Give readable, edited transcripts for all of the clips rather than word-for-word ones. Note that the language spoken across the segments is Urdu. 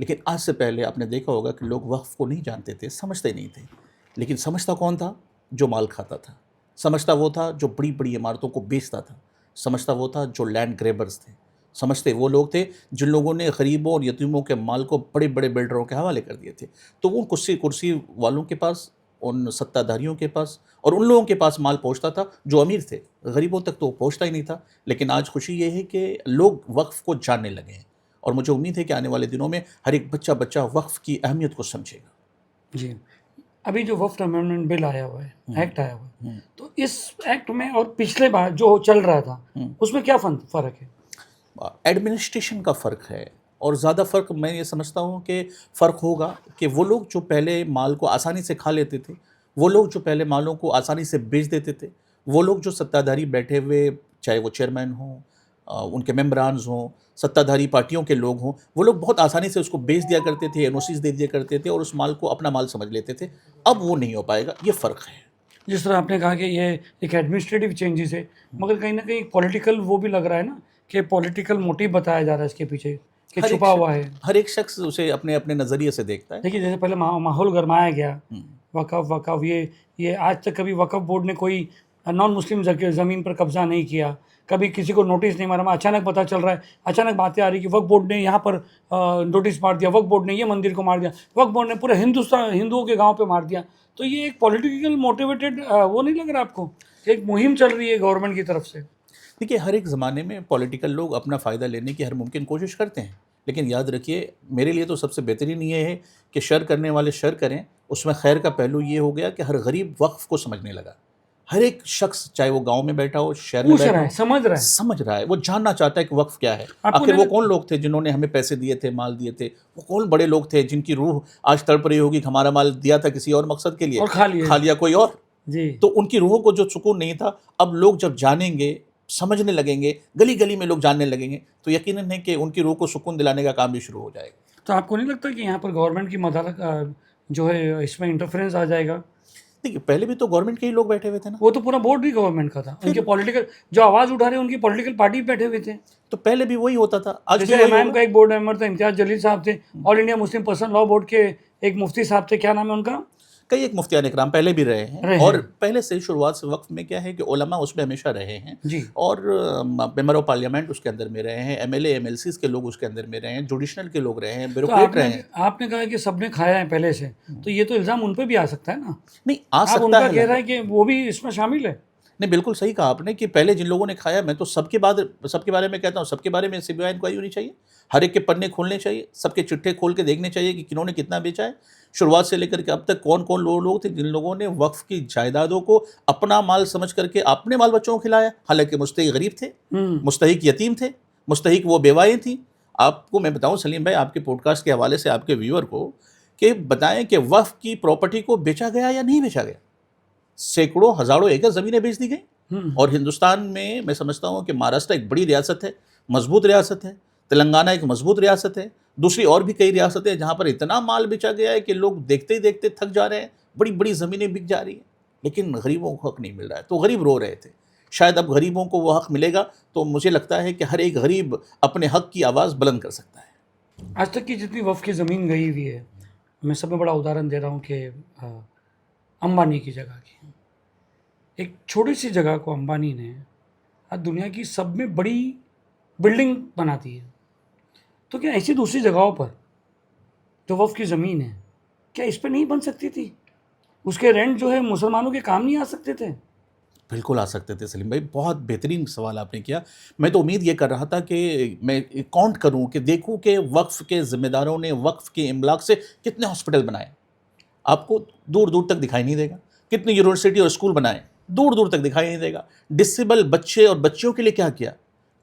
لیکن آج سے پہلے آپ نے دیکھا ہوگا کہ لوگ وقف کو نہیں جانتے تھے، سمجھتے نہیں تھے، لیکن سمجھتا کون تھا؟ جو مال کھاتا تھا، سمجھتا وہ تھا جو بڑی بڑی عمارتوں کو بیچتا تھا، سمجھتا وہ تھا جو لینڈ گریبرز تھے، سمجھتے وہ لوگ تھے جن لوگوں نے غریبوں اور یتیموں کے مال کو بڑے بڑے بلڈروں کے حوالے کر دیے تھے. تو وہ کرسی والوں کے پاس، ان ستہ دھاریوں کے پاس اور ان لوگوں کے پاس مال پہنچتا تھا جو امیر تھے، غریبوں تک تو وہ پہنچتا ہی نہیں تھا. لیکن آج خوشی یہ ہے کہ لوگ وقف کو جاننے لگے ہیں، اور مجھے امید ہے کہ آنے والے دنوں میں ہر ایک بچہ وقف کی اہمیت کو سمجھے گا. جی، ابھی جو وقف امینڈمنٹ بل آیا ہوا ہے، ایکٹ آیا ہوا ہے، تو اس ایکٹ میں اور پچھلے بار جو چل رہا تھا اس میں کیا فرق ہے؟ ایڈمنسٹریشن کا فرق ہے، اور زیادہ فرق میں یہ سمجھتا ہوں کہ فرق ہوگا کہ وہ لوگ جو پہلے مال کو آسانی سے کھا لیتے تھے، وہ لوگ جو پہلے مالوں کو آسانی سے بیچ دیتے تھے، وہ لوگ جو ستہ دھاری بیٹھے ہوئے، چاہے وہ چیئرمین ہوں، ان کے ممبرانز ہوں، ستہ دھاری پارٹیوں کے لوگ ہوں، وہ لوگ بہت آسانی سے اس کو بیچ دیا کرتے تھے، این او سیز دے دیا کرتے تھے اور اس مال کو اپنا مال سمجھ لیتے تھے. اب وہ نہیں ہو پائے گا، یہ فرق ہے. جس طرح آپ نے کہا کہ یہ ایک ایڈمنسٹریٹو چینجز ہے، مگر کہیں نہ کہیں پولیٹیکل وہ بھی لگ رہا ہے نا کہ پولیٹیکل موٹیو بتایا جا رہا ہے اس کے پیچھے کہ چھپا ہوا ہے. ہر ایک شخص اسے اپنے اپنے نظریے سے دیکھتا ہے. دیکھیے جیسے پہلے ماحول گرمایا گیا، وقف یہ آج تک کبھی وقف بورڈ نے کوئی نان مسلم زمین پر قبضہ نہیں کیا، کبھی کسی کو نوٹس نہیں مارا. اچانک پتہ چل رہا ہے، اچانک باتیں آ رہی کہ وقف بورڈ نے یہاں پر نوٹس مار دیا، وقف بورڈ نے یہ مندر کو مار دیا، وقف بورڈ نے پورے ہندوؤں کے گاؤں پہ مار دیا. تو یہ ایک پولیٹیکل موٹیویٹڈ وہ نہیں لگ رہا آپ کو کہ ایک مہم چل رہی ہے گورنمنٹ کی طرف سے؟ دیکھیے، ہر ایک زمانے میں پولیٹیکل لوگ اپنا فائدہ لینے کی ہر ممکن کوشش کرتے ہیں، لیکن یاد رکھیے میرے لیے تو سب سے بہترین یہ ہے کہ شر کرنے والے شر کریں. اس میں خیر کا پہلو یہ ہو گیا کہ ہر غریب وقف کو سمجھنے لگا. ہر ایک شخص، چاہے وہ گاؤں میں بیٹھا ہو، شہر میں بیٹھا ہو، سمجھ رہا ہے، وہ جاننا چاہتا ہے کہ وقف کیا ہے. آخر وہ کون لوگ تھے جنہوں نے ہمیں پیسے دیے تھے، مال دیے تھے؟ وہ کون بڑے لوگ تھے جن کی روح آج تڑپ رہی ہوگی کہ ہمارا مال دیا تھا کسی اور مقصد کے لیے، کھا لیا کوئی اور. تو ان کی روحوں کو جو سکون نہیں تھا، اب لوگ جب جانیں گے، سمجھنے لگیں گے، گلی گلی میں لوگ جاننے لگیں گے، تو یقیناً ہے کہ ان کی روح کو سکون دلانے کا کام بھی شروع ہو جائے گا. تو آپ کو نہیں لگتا کہ یہاں پر گورنمنٹ کی مداخلت جو ہے اس میں انٹرفیرنس آ جائے گا؟ دیکھیے، پہلے بھی تو گورنمنٹ کے ہی لوگ بیٹھے ہوئے تھے نا. وہ تو پورا بورڈ بھی گورنمنٹ کا تھا، ان کے پولیٹیکل جو آواز اٹھا رہے ہیں ان کی پولیٹیکل پارٹی بیٹھے ہوئے تھے. تو پہلے بھی وہی ہوتا تھا. آج جیسے ایم کا ایک بورڈ ممبر تھا، امتیاز جلیل صاحب تھے. آل انڈیا مسلم پرسنل لا بورڈ کے ایک مفتی صاحب تھے، کیا نام ہے ان کا؟ کئی ایک مفتیان اکرام پہلے بھی رہے ہیں، اور پہلے سے شروعات سے وقف میں کیا ہے کہ علماء اس میں ہمیشہ رہے ہیں، اور ممبر آف پارلیمنٹ اس کے اندر میں رہے ہیں، M L A M L Cs کے لوگ اس کے اندر میں رہے ہیں، جوڈیشنل کے لوگ رہے ہیں، بیوروکریٹ رہے ہیں. آپ نے کہا کہ سب نے کھایا ہے پہلے سے، تو یہ تو الزام ان پہ بھی آ سکتا ہے نا؟ نہیں آ سکتا ہے. ان کا کہہ رہا ہے کہ وہ بھی اس میں شامل ہے. نہیں، بالکل صحیح کہا آپ نے کہ پہلے جن لوگوں نے کھایا، میں تو سب کے بارے میں کہتا ہوں، سب کے بارے میں سی بی آئی انکوائری ہونی چاہیے، ہر ایک کے پنے کھولنے چاہیے، سب کے چٹھے کھول کے دیکھنے چاہیے کہ کنہوں نے کتنا بیچا ہے، شروعات سے لے کر کے اب تک کون کون لوگ تھے جن لوگوں نے وقف کی جائیدادوں کو اپنا مال سمجھ کر کے اپنے بال بچوں کو کھلایا، حالانکہ مستحق غریب تھے، مستحق یتیم تھے، مستحق وہ بیوائیں تھیں. آپ کو میں بتاؤں سلیم بھائی، آپ کے پوڈ کاسٹ کے حوالے سے آپ کے ویور کو کہ بتائیں کہ وقف کی پراپرٹی کو بیچا گیا یا نہیں بیچا گیا؟ سینکڑوں ہزاروں ایکڑ زمینیں بیچ دی گئیں. اور ہندوستان میں سمجھتا ہوں کہ مہاراشٹر ایک بڑی ریاست ہے، مضبوط ریاست ہے، تلنگانہ ایک مضبوط ریاست ہے، دوسری اور بھی کئی ریاستیں جہاں پر اتنا مال بیچا گیا ہے کہ لوگ دیکھتے ہی دیکھتے تھک جا رہے ہیں، بڑی بڑی زمینیں بک جا رہی ہیں، لیکن غریبوں کو حق نہیں مل رہا ہے. تو غریب رو رہے تھے. شاید اب غریبوں کو وہ حق ملے گا تو مجھے لگتا ہے کہ ہر ایک غریب اپنے حق کی آواز بلند کر سکتا ہے. آج تک کی جتنی وقف کی زمین گئی ہوئی ہے، میں سب میں بڑا ادھارن دے رہا ہوں کہ امبانی کی جگہ کی، ایک چھوٹی سی جگہ کو امبانی نے آج دنیا کی سب میں بڑی بلڈنگ بنا دی ہے. تو کیا ایسی دوسری جگہوں پر جو وقف کی زمین ہے، کیا اس پہ نہیں بن سکتی تھی؟ اس کے رینٹ جو ہے مسلمانوں کے کام نہیں آ سکتے تھے؟ بالکل آ سکتے تھے سلیم بھائی، بہت بہترین سوال آپ نے کیا. میں تو امید یہ کر رہا تھا کہ میں کاؤنٹ کروں کہ دیکھوں کہ وقف کے ذمہ داروں نے وقف کے املاک سے کتنے ہاسپٹل بنائے. آپ کو دور دور تک دکھائی نہیں دے گا. کتنی یونیورسٹی اور اسکول بنائے، دور دور تک دکھائی نہیں دے گا. ڈسیبل بچے اور بچیوں کے لیے کیا کیا،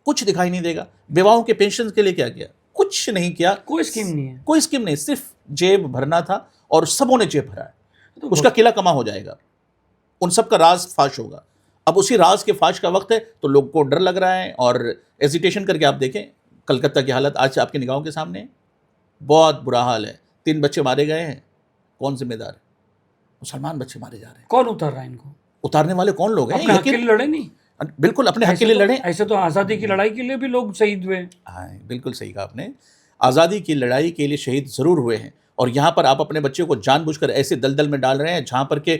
کچھ دکھائی نہیں دے گا. بیواؤں کے پینشن کے لیے کیا کیا، کچھ نہیں کیا. کوئی اسکیم نہیں ہے، کوئی اسکیم نہیں، صرف جیب بھرنا تھا اور سبوں نے جیب بھرا ہے. اس کا قلعہ کما ہو جائے گا، ان سب کا راز فاش ہوگا. اب اسی راز کے فاش کا وقت ہے تو لوگ کو ڈر لگ رہا ہے اور ایزیٹیشن کر کے آپ دیکھیں کلکتہ کی حالت آج آپ کی نگاہوں کے سامنے ہے. بہت برا حال ہے. 3 بچے مارے گئے ہیں. کون ذمہ دار ہے؟ مسلمان بچے مارے جا رہے ہیں. کون اتار رہا ہے ان کو؟ اتارنے والے کون لوگ ہیں؟ اپنے حق کے لیے لڑے نہیں. بالکل اپنے حق کے لیے لڑیں. ایسے تو آزادی کی لڑائی کے لیے بھی لوگ شہید ہوئے. ہاں بالکل صحیح کہا آپ نے. آزادی کی لڑائی کے لیے شہید ضرور ہوئے ہیں، اور یہاں پر آپ اپنے بچے کو جان بوجھ کر ایسے دلدل میں ڈال رہے ہیں جہاں پر کہ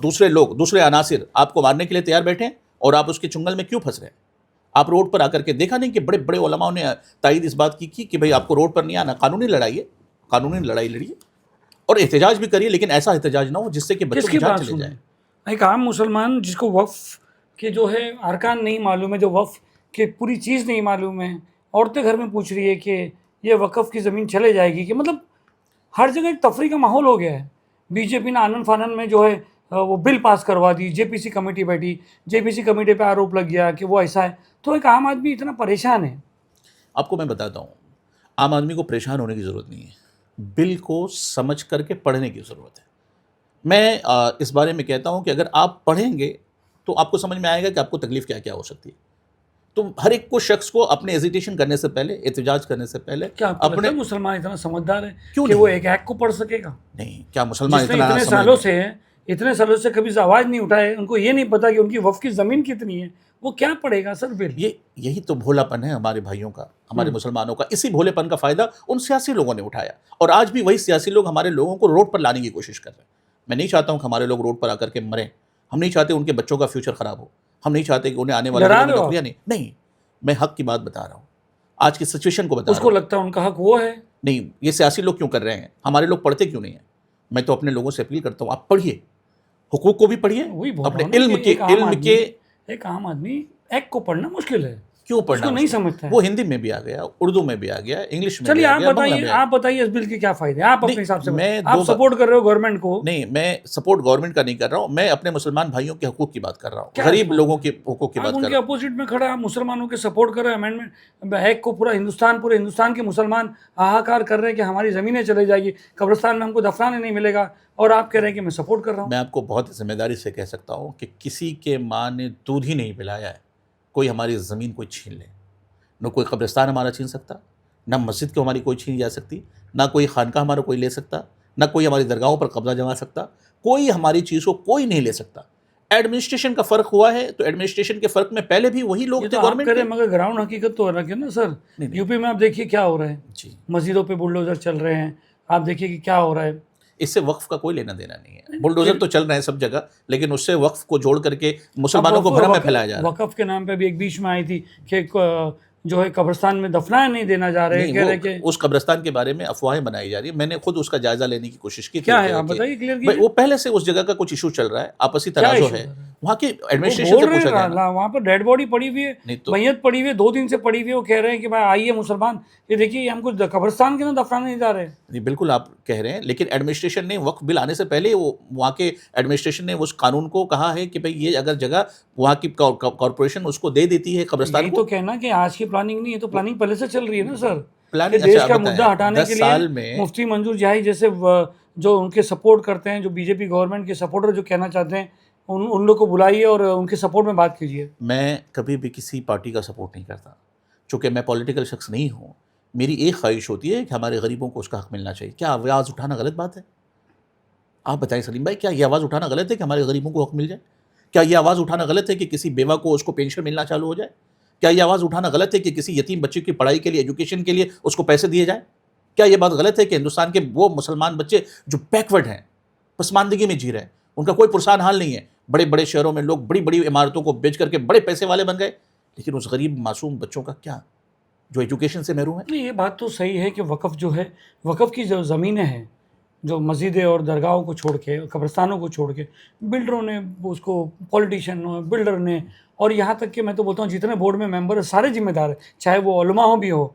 دوسرے لوگ، دوسرے عناصر آپ کو مارنے کے لیے تیار بیٹھے ہیں، اور آپ اس کے چنگل میں کیوں پھنس رہے ہیں؟ آپ روڈ پر آ کر کے دیکھا نہیں کہ بڑے بڑے علماء نے تائید اس بات کی کہ بھئی آپ کو روڈ پر نہیں آنا، قانونی لڑائی ہے، قانونی لڑائی لڑیے اور احتجاج بھی کریے، لیکن ایسا احتجاج نہ ہو جس سے کہ بچوں کی جان چلے جائے۔ ایک عام مسلمان جس کو وقف کے جو ہے ارکان نہیں معلوم ہے، جو وقف کی پوری چیز نہیں معلوم ہے، عورتیں گھر میں پوچھ رہی ہے کہ یہ وقف کی زمین چلے جائے گی، کہ مطلب ہر جگہ ایک تفریح کا ماحول ہو گیا ہے۔ بی جے پی نے آنن فانن میں جو ہے وہ بل پاس کروا دی، جے پی سی کمیٹی بیٹھی، جے پی سی کمیٹی پہ آروپ لگ گیا کہ وہ ایسا ہے، تو ایک عام آدمی اتنا پریشان ہے۔ آپ کو میں بتاتا ہوں، عام آدمی کو پریشان ہونے کی ضرورت نہیں ہے، بل کو سمجھ کر کے پڑھنے کی ضرورت ہے۔ میں اس بارے میں کہتا ہوں کہ اگر آپ پڑھیں گے تو آپ کو سمجھ میں آئے گا کہ آپ کو تکلیف کیا کیا ہو سکتی ہے۔ تو ہر ایک کو شخص کو اپنے ایزیٹیشن کرنے سے پہلے، احتجاج کرنے سے پہلے کیا آپ کو لگتا ہے مسلمان اتنا سمجھدار ہے کیوں کہ نہیں؟ وہ ایک ایکٹ کو پڑھ سکے گا؟ نہیں، کیا مسلمان جس نے اتنا اتنے سالوں سے کبھی آواز نہیں اٹھائے، ان کو یہ نہیں پتا کہ ان کی وقف کی زمین کتنی ہے، وہ کیا پڑھے گا سر بل؟ یہی تو بھولا پن ہے ہمارے بھائیوں کا، ہمارے مسلمانوں کا۔ اسی بھولے پن کا فائدہ ان سیاسی لوگوں نے اٹھایا، اور آج بھی وہی سیاسی لوگ ہمارے لوگوں کو روڈ پر لانے کی کوشش کر رہے ہیں۔ میں نہیں چاہتا ہوں کہ ہمارے لوگ روڈ پر آ کر کے مریں، ہم نہیں چاہتے ان کے بچوں کا فیوچر خراب ہو، ہم نہیں چاہتے کہ انہیں آنے والے دنوں میں نوکریاں نہیں، میں حق کی بات بتا رہا ہوں، آج کی سچویشن کو بتا رہا ہوں۔ اس کو لگتا ہے ان کا حق وہ ہے؟ نہیں، یہ سیاسی لوگ کیوں کر رہے ہیں؟ ہمارے لوگ پڑھتے کیوں نہیں ہیں؟ میں تو اپنے لوگوں سے اپیل کرتا ہوں، آپ پڑھیے، حقوق کو بھی پڑھیے، اپنے علم کے ایک عام آدمی ایک کو پڑھنا مشکل ہے، کیوں پڑھنا نہیں سمجھتا ہے۔ وہ ہندی میں بھی آ گیا، اردو میں بھی آ گیا، انگلش میں بھی چلیے آ گیا، بنگلہ میں آ گیا۔ آپ بتائیے اس بل کے کیا فائدے ہیں؟ آپ اپنے حساب سے میں آپ سپورٹ کر رہے ہو گورنمنٹ کو؟ نہیں، میں سپورٹ گورنمنٹ کا نہیں کر رہا ہوں، میں اپنے مسلمان بھائیوں کے حقوق کی بات کر رہا ہوں، غریب لوگوں کے حقوق کی بات کر رہا ہوں۔ ان کے اپوزٹ میں کھڑا ہے، مسلمانوں کے سپورٹ کر رہے ہیں، امینڈمنٹ ایک کو پورے ہندوستان کے مسلمان ہاہاکار کر رہے ہیں کہ ہماری زمینیں چلے جائے گی، قبرستان میں ہم کو دفنانے نہیں ملے گا، اور آپ کہہ رہے ہیں کہ میں سپورٹ کر رہا ہوں۔ میں آپ کو بہت ذمہ داری سے کہہ سکتا ہوں کہ کسی کے ماں نے دودھ ہی نہیں پلایا ہے کوئی ہماری زمین کوئی چھین لے، نہ کوئی قبرستان ہمارا چھین سکتا، نہ مسجد کو ہماری کوئی چھین جا سکتی، نہ کوئی خانقاہ ہمارا کوئی لے سکتا، نہ کوئی ہماری درگاہوں پر قبضہ جما سکتا، کوئی ہماری چیز کو کوئی نہیں لے سکتا۔ ایڈمنسٹریشن کا فرق ہوا ہے، تو ایڈمنسٹریشن کے فرق میں پہلے بھی وہی لوگ تھے گورنمنٹ کے۔ مگر گراؤنڈ حقیقت تو الگ ہے نا سر۔ یو پی میں آپ دیکھیے کیا ہو رہا ہے، مسجدوں پہ بلڈوزر چل رہے ہیں، آپ دیکھیے کہ کیا ہو رہا ہے۔ اس سے وقف کا کوئی لینا دینا نہیں ہے، بلڈوزر تو چل رہے ہیں سب جگہ، لیکن اس سے وقف کو جوڑ کر کے مسلمانوں کو بھرم میں پھیلایا جا رہا ہے۔ وقف کے نام پہ بھی ایک بیچ میں آئی تھی کہ جو ہے قبرستان میں دفنائے نہیں دینا جا رہے، کہہ رہے کہ اس قبرستان کے بارے میں افواہیں بنائی جا رہی ہیں۔ میں نے خود اس کا جائزہ لینے کی کوشش کی تھی۔ کیا ہے آپ بتائیے کلیئر کیجیے۔ وہ پہلے سے اس جگہ کا کچھ ایشو چل رہا ہے، آپسی تنازع ہے، وہاں کی ایڈمنسٹریشن سے پوچھا جائے نا۔ وہاں پر ڈیڈ باڈی پڑی ہوئی ہے، میت پڑی ہوئی ہے، 2 دن سے پڑی ہوئی ہے، وہ کہہ رہے ہیں کہ بھائی آئیے مسلمان، یہ دیکھیے ہم کو قبرستان کے نا دفنانے نہیں جا رہے۔ جی بالکل آپ کہہ رہے ہیں، لیکن ایڈمنسٹریشن نے وقف بل آنے سے پہلے وہاں کے ایڈمنسٹریشن نے اس قانون کو کہا ہے کہ بھئی یہ اگر جگہ وہاں کی کارپوریشن اس کو دے دیتی ہے قبرستان کو۔ تو کہنا کہ آج کی پلاننگ نہیں ہے، تو پلاننگ پہلے سے چل رہی ہے نا سر۔ پلاننگ دیش کا مدعا ہٹانے کے لیے مفتی منظور جاہی جیسے جو ان کے سپورٹ کرتے ہیں، جو بی جے پی گورنمنٹ کے سپورٹر جو کہنا چاہتے ہیں، ان لوگ کو بلائیے اور ان کے سپورٹ میں بات کیجیے۔ میں کبھی بھی کسی پارٹی کا سپورٹ نہیں کرتا، چونکہ میں پولیٹیکل شخص نہیں ہوں۔ میری ایک خواہش ہوتی ہے کہ ہمارے غریبوں کو اس کا حق ملنا چاہیے۔ کیا آواز اٹھانا غلط بات ہے؟ آپ بتائیں سلیم بھائی، کیا یہ آواز اٹھانا غلط ہے کہ ہمارے غریبوں کو حق مل جائے؟ کیا یہ آواز اٹھانا غلط ہے کہ کسی بیوہ کو اس کو پینشن ملنا چالو ہو جائے؟ کیا یہ آواز اٹھانا غلط ہے کہ کسی یتیم بچے کی پڑھائی کے لیے، ایجوکیشن کے لیے اس کو پیسے دیے جائیں؟ کیا یہ بات غلط ہے کہ ہندوستان کے وہ مسلمان بچے جو بیکورڈ ہیں، پسماندگی میں جی رہے ہیں، ان کا کوئی پرسان حال نہیں ہے، بڑے بڑے شہروں میں لوگ بڑی بڑی عمارتوں کو بیچ کر کے بڑے پیسے والے بن گئے، لیکن اس غریب معصوم بچوں کا کیا جو ایجوکیشن سے محروم ہے؟ نہیں، یہ بات تو صحیح ہے کہ وقف جو ہے، وقف کی جو زمینیں ہیں، جو مسجدیں اور درگاہوں کو چھوڑ کے، قبرستانوں کو چھوڑ کے، بلڈروں نے اس کو، پولیٹیشین بلڈر نے، اور یہاں تک کہ میں تو بولتا ہوں جتنے بورڈ میں ممبر ہیں سارے ذمہ دار ہیں، چاہے وہ علماء ہوں بھی ہو،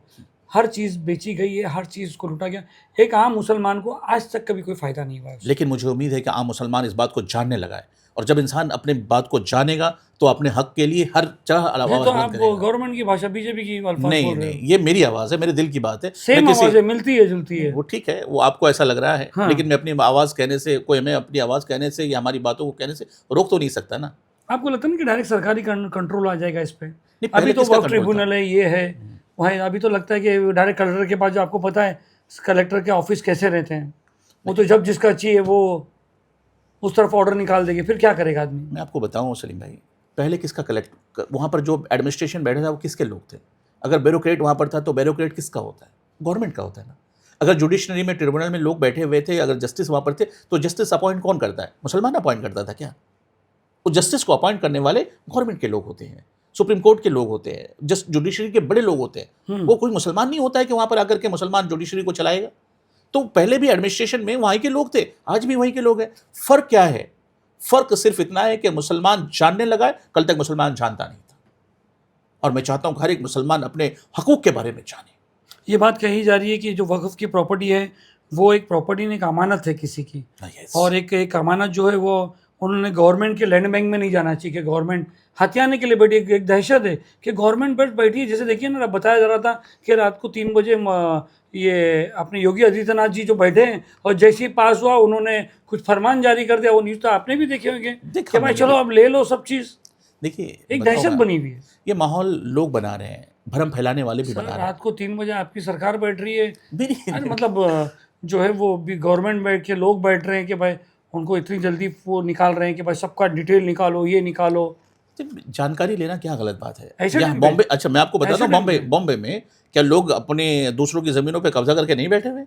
ہر چیز بیچی گئی ہے، ہر چیز کو لوٹا گیا۔ ایک عام مسلمان کو آج تک کبھی کوئی فائدہ نہیں ہوا ہے۔ لیکن مجھے امید ہے کہ عام مسلمان اس بات کو جاننے لگا ہے، اور جب انسان اپنے بات کو جانے گا تو اپنے حق کے لیے ہر جگہ آواز تو بلند آپ کرے گا۔ گورنمنٹ کی بھاشا، بی جے پی کی الفاظ بول نہیں رہے نہیں، یہ میری آواز ہے، میرے دل کی بات ہے۔ سیم آواز ہے، ملتی ہے جلتی ہے۔ وہ ٹھیک ہے، وہ آپ کو ایسا لگ رہا ہے، لیکن میں اپنی آواز کہنے سے، کوئی ہمیں اپنی آواز کہنے سے یا ہماری باتوں کو کہنے سے روک تو نہیں سکتا نا۔ آپ کو لگتا ہے کہ ڈائریکٹ سرکاری کنٹرول آ جائے گا اس پہ؟ ابھی تو وقف ٹریبونل ہے، یہ ہے وہاں، ابھی تو لگتا ہے کہ ڈائریکٹ کلکٹر کے پاس، جو آپ کو پتہ ہے کلکٹر کے آفس کیسے رہتے ہیں، وہ تو جب جس کا چاہیے وہ اس طرف آرڈر نکال دے گی، پھر کیا کرے گا آدمی؟ میں آپ کو بتاؤں سلیم بھائی، پہلے کس کا وہاں پر جو ایڈمنسٹریشن بیٹھا تھا وہ کس کے لوگ تھے؟ اگر بیوروکریٹ وہاں پر تھا تو بیوروکریٹ کس کا ہوتا ہے؟ گورنمنٹ کا ہوتا ہے نا. اگر جوڈیشنری میں ٹریبونل میں لوگ بیٹھے ہوئے تھے, اگر جسٹس وہاں پر تھے, تو جسٹس اپوائنٹ کون کرتا ہے؟ مسلمان اپوائنٹ کرتا تھا کیا؟ وہ جسٹس کو اپوائنٹ کرنے والے گورنمنٹ کے لوگ ہوتے ہیں, سپریم کورٹ کے لوگ ہوتے ہیں, جسٹ جوڈیشری کے بڑے لوگ ہوتے ہیں. وہ کوئی مسلمان نہیں ہوتا ہے کہ وہاں پر آ کر کے مسلمان جوڈیشری کو چلائے گا. تو پہلے بھی ایڈمنسٹریشن میں وہیں کے لوگ تھے, آج بھی وہیں کے لوگ ہیں. فرق کیا ہے؟ فرق صرف اتنا ہے کہ مسلمان جاننے لگا ہے, کل تک مسلمان جانتا نہیں تھا. اور میں چاہتا ہوں کہ ہر ایک مسلمان اپنے حقوق کے بارے میں جانے. یہ بات کہی جا رہی ہے کہ جو وقف کی پراپرٹی ہے وہ ایک پراپرٹی نہیں, ایک امانت ہے کسی کی, اور ایک امانت جو ہے وہ انہوں نے گورنمنٹ کے لینڈ بینک میں نہیں جانا چاہیے کہ گورنمنٹ ہتھیانے کے لیے بیٹھی. ایک دہشت ہے کہ گورنمنٹ پر بیٹھی ہے. جیسے دیکھیے نا, بتایا جا رہا تھا کہ رات کو 3 بجے یہ اپنے یوگی آدتیہ ناتھ جی جو بیٹھے ہیں, اور جیسے ہی پاس ہوا انہوں نے کچھ فرمان جاری کر دیا. وہ نیوز تو آپ نے بھی دیکھے ہوں گے کہ بھائی چلو اب لے لو سب چیز. دیکھیے ایک دہشت بنی ہوئی ہے. یہ ماحول لوگ بنا رہے ہیں, بھرم پھیلانے والے بھی بنا رہے ہیں. رات کو 3 بجے آپ کی سرکار بیٹھ رہی ہے, مطلب جو ہے وہ بھی گورنمنٹ بیٹھ کے لوگ بیٹھ رہے ہیں کہ بھائی ان کو اتنی جلدی وہ نکال رہے ہیں کہ بھائی سب کا ڈیٹیل نکالو, یہ نکالو. جانکاری لینا کیا غلط بات ہے؟ ایسے بامبے, اچھا میں آپ کو بتاتا ہوں, بامبے میں کیا لوگ اپنے دوسروں کی زمینوں پہ قبضہ کر کے نہیں بیٹھے ہوئے؟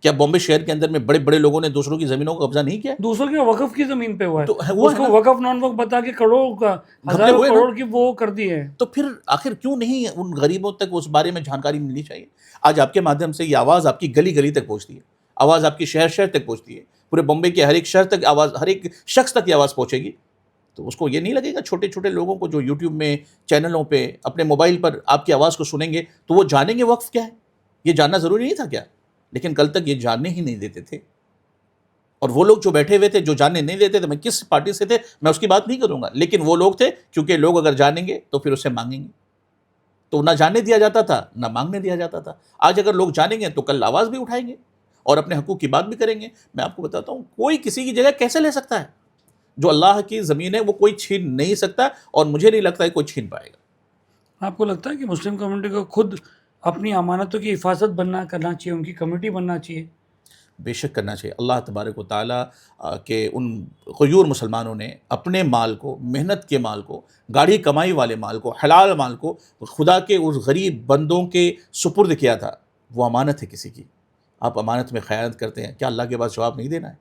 کیا بامبے شہر کے اندر میں بڑے بڑے لوگوں نے دوسروں کی زمینوں کو قبضہ نہیں کیا؟ دوسروں کے وقف کی زمین پہ ہوا ہے, تو اس کو وقف نان وقف بتا کے کروڑوں کا ہزاروں کروڑ کی وہ کر دی ہے. تو پھر آخر کیوں نہیں ان غریبوں تک اس بارے میں جانکاری ملنی چاہیے؟ آج آپ کے مادھیم سے یہ آواز آپ کی گلی گلی تک پہنچتی ہے, آواز آپ کی شہر شہر تک پہنچتی ہے, پورے بمبے کے ہر ایک شہر تک آواز, ہر ایک شخص تک یہ آواز پہنچے گی. تو اس کو یہ نہیں لگے گا چھوٹے چھوٹے لوگوں کو جو یوٹیوب میں چینلوں پہ اپنے موبائل پر آپ کی آواز کو سنیں گے تو وہ جانیں گے وقف کیا ہے؟ یہ جاننا ضروری نہیں تھا کیا؟ لیکن کل تک یہ جاننے ہی نہیں دیتے تھے. اور وہ لوگ جو بیٹھے ہوئے تھے جو جاننے نہیں دیتے تھے, میں کس پارٹی سے تھے میں اس کی بات نہیں کروں گا, لیکن وہ لوگ تھے کیونکہ لوگ اگر جانیں گے تو پھر اسے مانگیں گے. تو نہ جاننے دیا جاتا تھا نہ مانگنے دیا جاتا تھا. آج اگر لوگ جانیں گے تو کل آواز بھی اٹھائیں گے اور اپنے حقوق کی بات بھی کریں گے. میں آپ کو بتاتا ہوں, کوئی کسی کی جگہ کیسے لے سکتا ہے؟ جو اللہ کی زمین ہے وہ کوئی چھین نہیں سکتا, اور مجھے نہیں لگتا ہے کوئی چھین پائے گا. آپ کو لگتا ہے کہ مسلم کمیونٹی کو خود اپنی امانتوں کی حفاظت کرنا چاہیے, ان کی کمیٹی بننا چاہیے؟ بے شک کرنا چاہیے. اللہ تبارک و تعالیٰ کے ان غیور مسلمانوں نے اپنے مال کو, محنت کے مال کو, گاڑی کمائی والے مال کو, حلال مال کو خدا کے اس غریب بندوں کے سپرد کیا تھا. وہ امانت ہے کسی کی. آپ امانت میں خیانت کرتے ہیں, کیا اللہ کے پاس جواب نہیں دینا ہے؟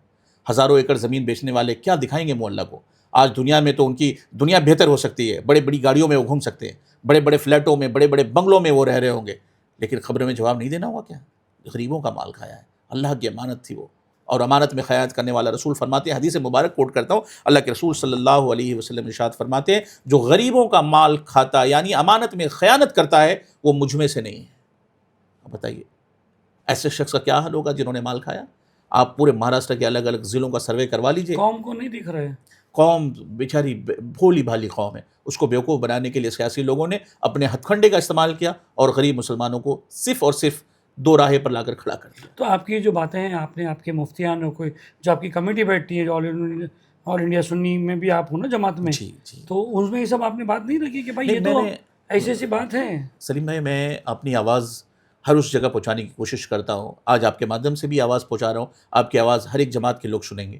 ہزاروں ایکڑ زمین بیچنے والے کیا دکھائیں گے منہ اللہ کو؟ آج دنیا میں تو ان کی دنیا بہتر ہو سکتی ہے, بڑے بڑی گاڑیوں میں وہ گھوم سکتے ہیں, بڑے بڑے فلیٹوں میں, بڑے بڑے بنگلوں میں وہ رہ رہے ہوں گے, لیکن خبروں میں جواب نہیں دینا ہوا کیا؟ غریبوں کا مال کھایا ہے. اللہ کی امانت تھی وہ, اور امانت میں خیانت کرنے والا رسول فرماتے ہیں, حدیث مبارک کوٹ کرتا ہوں, اللہ کے رسول صلی اللہ علیہ وسلم ارشاد فرماتے ہیں, جو غریبوں کا مال کھاتا یعنی امانت میں خیانت کرتا ہے وہ مجھ میں سے نہیں ہے. اب بتائیے ایسے شخص کا کیا حال ہوگا جنہوں نے مال کھایا؟ آپ پورے مہاراشٹر کے الگ الگ ضلعوں کا سروے کروا لیجئے. قوم کو نہیں دکھ رہے. قوم بیچاری بھولی بھالی قوم ہے, اس کو بیوقوف بنانے کے لیے سیاسی لوگوں نے اپنے ہتھ کنڈے کا استعمال کیا اور غریب مسلمانوں کو صرف اور صرف دو راہے پر لا کر کھڑا کر دیا. تو آپ کی جو باتیں ہیں, آپ نے آپ کے مفتیان کوئی جو آپ کی کمیٹی بیٹھتی ہے, جو آل انڈیا سنی میں بھی آپ ہو نا جماعت میں, جی جی, تو اس میں یہ سب آپ نے بات نہیں رکھی کہ بھائی یہ تو ایسی ایسی بات ہے؟ سلیم بھائی, میں اپنی آواز ہر اس جگہ پہنچانے کی کوشش کرتا ہوں. آج آپ کے مادھیم سے بھی آواز پہنچا رہا ہوں. آپ کی آواز ہر ایک جماعت کے لوگ سنیں گے,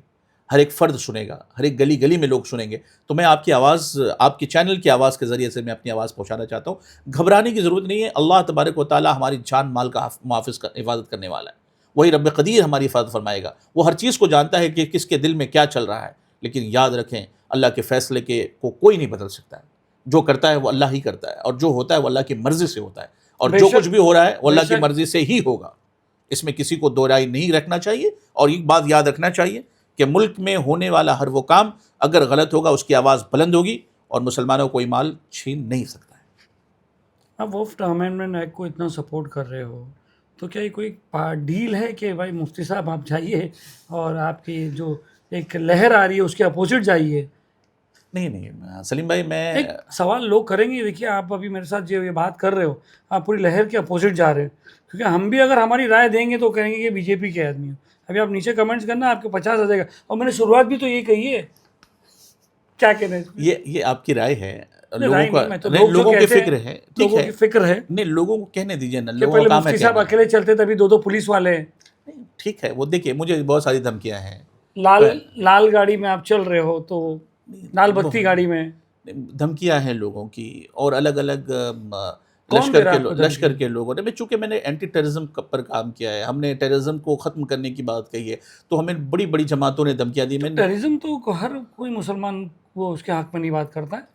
ہر ایک فرد سنے گا, ہر ایک گلی گلی میں لوگ سنیں گے. تو میں آپ کی آواز, آپ کے چینل کی آواز کے ذریعے سے میں اپنی آواز پہنچانا چاہتا ہوں. گھبرانے کی ضرورت نہیں ہے. اللہ تبارک و تعالیٰ ہماری جان مال کا محافظ حفاظت کرنے والا ہے. وہی رب قدیر ہماری حفاظت فرمائے گا. وہ ہر چیز کو جانتا ہے کہ کس کے دل میں کیا چل رہا ہے. لیکن یاد رکھیں, اللہ کے فیصلے کو کوئی نہیں بدل سکتا ہے. جو کرتا ہے وہ اللہ ہی کرتا ہے, اور جو ہوتا ہے وہ اللہ کی مرضی سے ہوتا ہے, اور جو کچھ بھی ہو رہا ہے وہ اللہ کی مرضی سے ہی ہوگا. اس میں کسی کو دو رائے نہیں رکھنا چاہیے. اور ایک بات یاد رکھنا چاہیے کہ ملک میں ہونے والا ہر وہ کام اگر غلط ہوگا اس کی آواز بلند ہوگی, اور مسلمانوں کو کوئی مال چھین نہیں سکتا ہے. اب وفد امینڈمنٹ ایکٹ کو اتنا سپورٹ کر رہے ہو تو کیا یہ کوئی ڈیل ہے کہ بھائی مفتی صاحب آپ جائیے اور آپ کی جو ایک لہر آ رہی ہے اس کے اپوزٹ جائیے؟ نہیں سلیم بھائی, میں ایک سوال لوگ کریں گے. دیکھیے آپ ابھی میرے ساتھ جو یہ بات کر رہے ہو, آپ پوری لہر کے اپوزٹ جا رہے ہیں, کیونکہ ہم بھی اگر ہماری رائے دیں گے تو کہیں گے کہ بی جے پی کے آدمی ہو. ابھی آپ نیچے کمنٹس کرنا, آپ کے 50 آ جائے گا. اور میں نے شروعات بھی تو یہ کہی ہے, کیا کہنا ہے؟ یہ آپ کی رائے ہے, لوگوں کی فکر ہے, ٹھیک ہے, فکر ہے, نہیں لوگوں کو کہنے دیجیے نا. لوگوں کا مفتی صاحب اکیلے چلتے تبھی 2 پولیس والے ہیں. ٹھیک ہے, وہ دیکھیے مجھے بہت ساری دھمکیاں ہیں. لال گاڑی میں آپ چل رہے ہو تو لال بتی گاڑی میں دھمکیاں ہیں لوگوں کی, اور الگ الگ لشکر کے لوگوں نے. چونکہ میں نے اینٹی ٹیررزم پر کام کیا ہے, ہم نے ٹیررزم کو ختم کرنے کی بات کہی ہے, تو ہمیں بڑی بڑی جماعتوں نے دھمکیاں دی. ٹیررزم تو ہر کوئی مسلمان وہ اس کے حق میں نہیں بات کرتا ہے.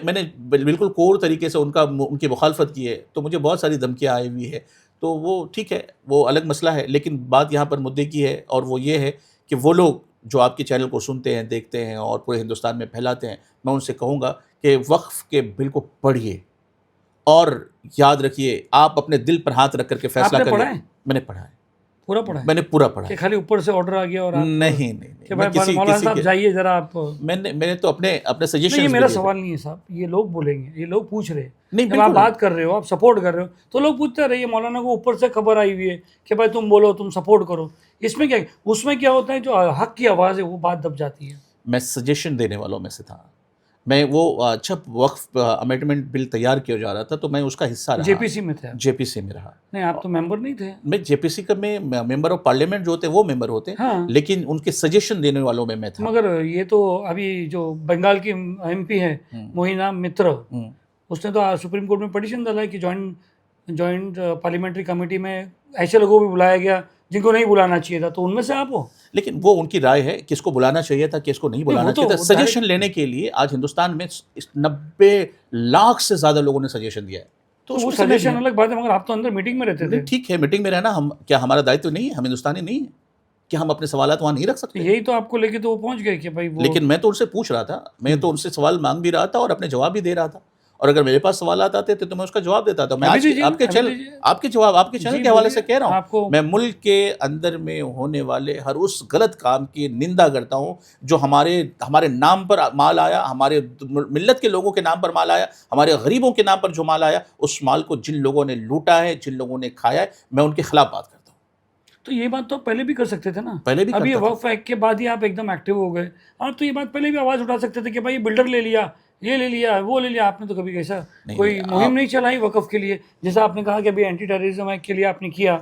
میں نے بالکل کور طریقے سے ان کی مخالفت کی ہے, تو مجھے بہت ساری دھمکیاں آئی ہوئی ہے. تو وہ ٹھیک ہے, وہ الگ مسئلہ ہے, لیکن بات یہاں پر مدعے کی ہے, اور وہ یہ ہے کہ وہ لوگ جو آپ کے چینل کو سنتے ہیں, دیکھتے ہیں اور پورے ہندوستان میں پھیلاتے ہیں, میں ان سے کہوں گا کہ وقف کے بل کو پڑھیے اور یاد رکھیے آپ اپنے دل پر ہاتھ رکھ کر کے فیصلہ کریں. میں نے پڑھا ہے, پورا پڑھا ہے, میں نے پورا پڑھا کہ خالی اوپر سے آرڈر آ گیا اور نہیں کہ بھائی مولانا صاحب جائیے ذرا آپ. میں نے تو اپنے سجیشن. یہ میرا سوال نہیں ہے صاحب, یہ لوگ بولیں گے, یہ لوگ پوچھ رہے ہیں, جب آپ بات کر رہے ہو, آپ سپورٹ کر رہے ہو, تو لوگ پوچھتے رہے مولانا کو اوپر سے خبر آئی ہوئی ہے کہ بھائی تم بولو, تم سپورٹ کرو. اس میں کیا, اس میں کیا ہوتا ہے, جو حق کی آواز ہے وہ بات دب جاتی ہے. میں سجیشن دینے والوں میں سے تھا. میں وہ جب وقف امینڈمنٹ بل تیار کیا جا رہا تھا تو میں اس کا حصہ رہا. جے پی سی میں تھے؟ جے پی سی میں رہا. نہیں, آپ تو ممبر نہیں تھے. میں جے پی سی کا میں ممبر آف پارلیمنٹ جو ہوتے ہیں وہ ممبر ہوتے ہیں, لیکن ان کے سجیشن دینے والوں میں تھا. مگر یہ تو ابھی جو بنگال کی ایم پی ہے موہینا متر, اس نے تو سپریم کورٹ میں پٹیشن ڈالا ہے کہ جوائنٹ پارلیمنٹری کمیٹی میں ایسے لوگوں کو بھی بلایا گیا جن کو نہیں بلانا چاہیے تھا, تو ان میں سے آپ ہو. لیکن وہ ان کی رائے ہے, کس کو بلانا چاہیے تھا, کس کو نہیں بلانا چاہیے تھا. سجیشن لینے کے لیے آج ہندوستان میں 90 لاکھ سے زیادہ لوگوں نے سجیشن دیا ہے. تو وہ سجیشن الگ بات ہے, مگر آپ تو اندر میٹنگ میں رہتے تھے. ٹھیک ہے, میٹنگ میں رہنا کیا ہمارا دائتو نہیں ہے؟ ہم ہندوستانی نہیں ہیں کہ ہم اپنے سوالات وہاں نہیں رکھ سکتے؟ یہی تو آپ کو لے کے تو وہ پہنچ گئے کہ بھائی وہ. لیکن میں تو ان سے پوچھ رہا تھا, میں تو ان سے سوال مانگ بھی رہا تھا اور اپنے جواب بھی دے رہا تھا, اور اگر میرے پاس سوالات آتے تھے تو میں اس کا جواب دیتا تھا. میں آج آپ کے چینل کے حوالے سے کہہ رہا ہوں, میں ملک کے اندر میں ہونے والے ہر اس غلط کام کی نندا کرتا ہوں جو ہمارے نام پر مال آیا, ہمارے ملت کے لوگوں کے نام پر مال آیا, ہمارے غریبوں کے نام پر جو مال آیا, اس مال کو جن لوگوں نے لوٹا ہے, جن لوگوں نے کھایا ہے, میں ان کے خلاف بات کرتا ہوں. تو یہ بات تو پہلے بھی کر سکتے تھے نا. پہلے بھی. اب یہ وقف ایکٹ کے بعد ہی آپ ایک دم ایکٹیو ہو گئے. آپ تو یہ بات پہلے بھی آواز اٹھا سکتے تھے کہ بھائی بلڈر لے لیا, یہ لے لیا, وہ لے لیا. آپ نے تو کبھی ایسا کوئی مہم نہیں چلائی وقف کے لیے, جیسا آپ نے کہا کہ ابھی اینٹی ٹیررزم ایکٹ کے لیے آپ نے کیا,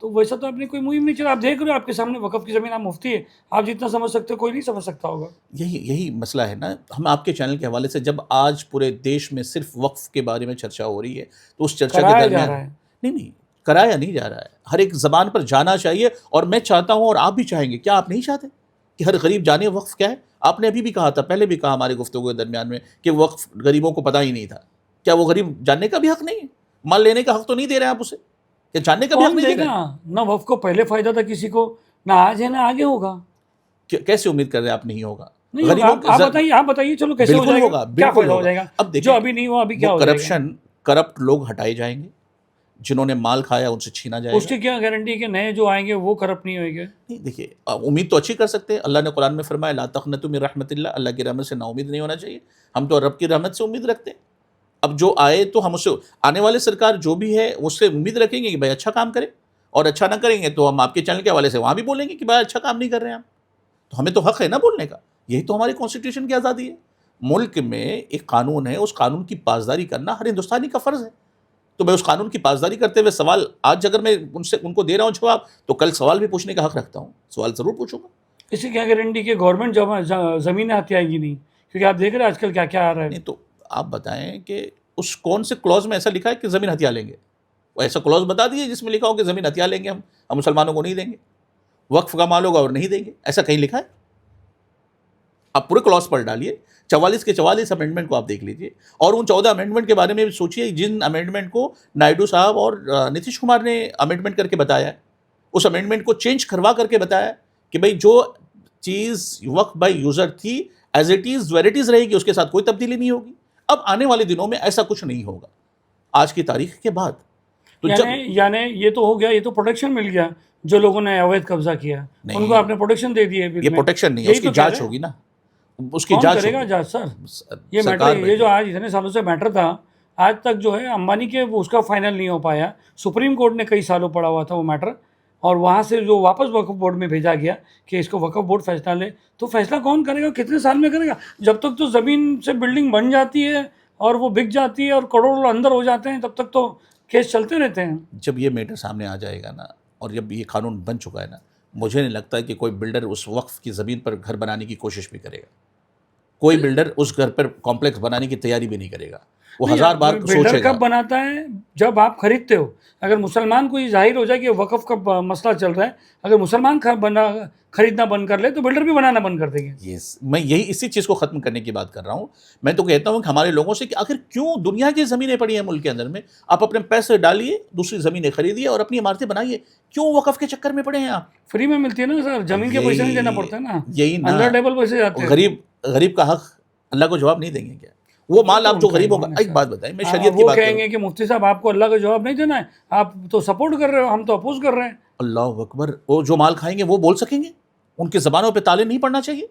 تو ویسا تو آپ نے کوئی مہم نہیں چلا. آپ دیکھ رہے ہو آپ کے سامنے وقف کی زمین, آپ مفتی ہے, آپ جتنا سمجھ سکتے ہو کوئی نہیں سمجھ سکتا ہوگا. یہی مسئلہ ہے نا. ہم آپ کے چینل کے حوالے سے جب آج پورے دیش میں صرف وقف کے بارے میں چرچا ہو رہی ہے, تو اس چرچا کے درمیان نہیں کرایا نہیں جا رہا ہے. ہر ایک زبان پر جانا چاہیے, اور میں چاہتا ہوں اور آپ بھی چاہیں گے. کیا آپ نہیں چاہتے کہ ہر غریب جانے وقف کیا ہے؟ آپ نے ابھی بھی کہا تھا, پہلے بھی کہا ہماری گفتگو کے درمیان میں, کہ وقف غریبوں کو پتہ ہی نہیں تھا. کیا وہ غریب جاننے کا بھی حق نہیں ہے؟ مال لینے کا حق تو نہیں دے رہے آپ اسے, کہ جاننے کا بھی حق نہیں دے رہے. نہ وقف کو پہلے فائدہ تھا کسی کو, نہ آج ہے نہ آگے ہوگا. کیسے امید کر رہے ہیں آپ نہیں ہوگا؟ آپ بتائیے, چلو کیسے ہوگا, کیا فائدہ ہو جائے گا؟ اب دیکھیں, جو ابھی نہیں ہوا ابھی کیا ہو جائے گا؟ کرپٹ لوگ ہٹائے جائیں گے, جنہوں نے مال کھایا ان سے چھینا جائے گا. اس کی کیا گارنٹی کہ نئے جو آئیں گے وہ کرپٹ نہیں ہوئیں گے؟ نہیں, دیکھیے امید تو اچھی کر سکتے ہیں. اللہ نے قرآن میں فرمایا لا تقنطوا من رحمت اللہ, اللہ کی رحمت سے نا امید نہیں ہونا چاہیے. ہم تو رب کی رحمت سے امید رکھتے ہیں. اب جو آئے تو ہم اسے, آنے والے سرکار جو بھی ہے اس سے امید رکھیں گے کہ بھائی اچھا کام کرے, اور اچھا نہ کریں گے تو ہم آپ کے چینل کے حوالے سے وہاں بھی بولیں گے کہ بھائی اچھا کام نہیں کر رہے ہیں ہم. تو ہمیں تو حق ہے نا بولنے کا, یہی تو ہماری کانسٹیٹیوشن کی آزادی ہے. ملک میں ایک قانون ہے, اس قانون کی پاسداری کرنا ہر ہندوستانی کا فرض ہے. تو میں اس قانون کی پاسداری کرتے ہوئے سوال, آج اگر میں ان کو دے رہا ہوں جواب, تو کل سوال بھی پوچھنے کا حق رکھتا ہوں, سوال ضرور پوچھوں گا. اس کی کیا گارنٹی کہ گورنمنٹ زمینیں ہاتھ آئیں گی نہیں؟ کیونکہ آپ دیکھ رہے ہیں آج کل کیا کیا آ رہا ہے. نہیں تو آپ بتائیں کہ اس کون سے کلوز میں ایسا لکھا ہے کہ زمین ہتھیار لیں گے؟ وہ ایسا کلوز بتا دیجیے جس میں لکھا ہو کہ زمین ہتھیار لیں گے, ہم مسلمانوں کو نہیں دیں گے, وقف کا مال ہوگا اور نہیں دیں گے, ایسا کہیں لکھا ہے؟ آپ پورے کلوز پڑھ ڈالیے, 44 کے 44 امینڈمنٹ کو آپ دیکھ لیجیے, اور ان 14 امینڈمنٹ کے بارے میں بھی سوچیے, جن امینڈمنٹ کو نائیڈو صاحب اور نتیش کمار نے امینڈمنٹ کر کے بتایا ہے, اس امینڈمنٹ کو چینج کروا کر کے بتایا ہے کہ بھئی جو چیز وقف بائی یوزر تھی as it is where it is رہے گی, اس کے ساتھ کوئی تبدیلی نہیں ہوگی. اب آنے والے دنوں میں ایسا کچھ نہیں ہوگا آج کی تاریخ کے بعد. تو یعنی یہ تو ہو گیا, یہ تو پروٹیکشن مل گیا جو لوگوں نے اویدھ قبضہ کیا, ان کو آپ نے پروٹیکشن دے دی ہے. یہ پروٹیکشن نہیں ہے, اس کی جانچ ہوگی نا, اس کی جانچ کرے گا جانچ. سر یہ میٹر, یہ جو آج اتنے سالوں سے میٹر تھا, آج تک جو ہے امبانی کے اس کا فائنل نہیں ہو پایا. سپریم کورٹ نے کئی سالوں پڑا ہوا تھا وہ میٹر, اور وہاں سے جو واپس وقف بورڈ میں بھیجا گیا کہ اس کو وقف بورڈ فیصلہ لے. تو فیصلہ کون کرے گا, کتنے سال میں کرے گا؟ جب تک تو زمین سے بلڈنگ بن جاتی ہے اور وہ بک جاتی ہے اور کروڑوں اندر ہو جاتے ہیں, تب تک تو کیس چلتے رہتے ہیں. جب یہ میٹر سامنے آ جائے گا نا, اور جب یہ قانون بن چکا ہے نا, مجھے نہیں لگتا کہ کوئی بلڈر اس وقف کی زمین پر گھر بنانے کی کوشش بھی کرے گا. کوئی بلڈر اس گھر پر کمپلیکس بنانے کی تیاری بھی نہیں کرے گا. وہ 1000 بار بلڈر سوچے گا. کب بناتا ہے؟ جب آپ خریدتے ہو. اگر مسلمان کو یہ ظاہر ہو جائے کہ وقف کا مسئلہ چل رہا ہے، اگر مسلمان خریدنا بند کر لے تو بلڈر بھی بنانا بند کر دیں گے. میں یہی اسی چیز کو ختم کرنے کی بات کر رہا ہوں. میں تو کہتا ہوں کہ ہمارے لوگوں سے کہ آخر کیوں دنیا کی زمینیں پڑی ہیں ملک کے اندر میں، آپ اپنے پیسے ڈالیے، دوسری زمینیں خریدیے اور اپنی عمارتیں بنائیے. کیوں وقف کے چکر میں پڑے ہیں آپ؟ فری میں ملتی ہے نا سر، زمین کے پیسے نہیں دینا پڑتا ہے نا. یہی نا، انڈر ٹیبل پیسے جاتے ہیں. غریب کا حق اللہ کو جواب نہیں دیں گے کیا؟ وہ مال آپ جو غریبوں کا. ایک بات بتائیں، میں شریعت کی وہ بات کہیں کروں. گے کہ مفتی صاحب آپ کو اللہ کا جواب نہیں دینا ہے، آپ تو سپورٹ کر رہے ہو، ہم تو اپوز کر رہے ہیں. اللہ اکبر. وہ جو مال کھائیں گے وہ بول سکیں گے؟ ان کی زبانوں پہ تالے نہیں پڑنا چاہیے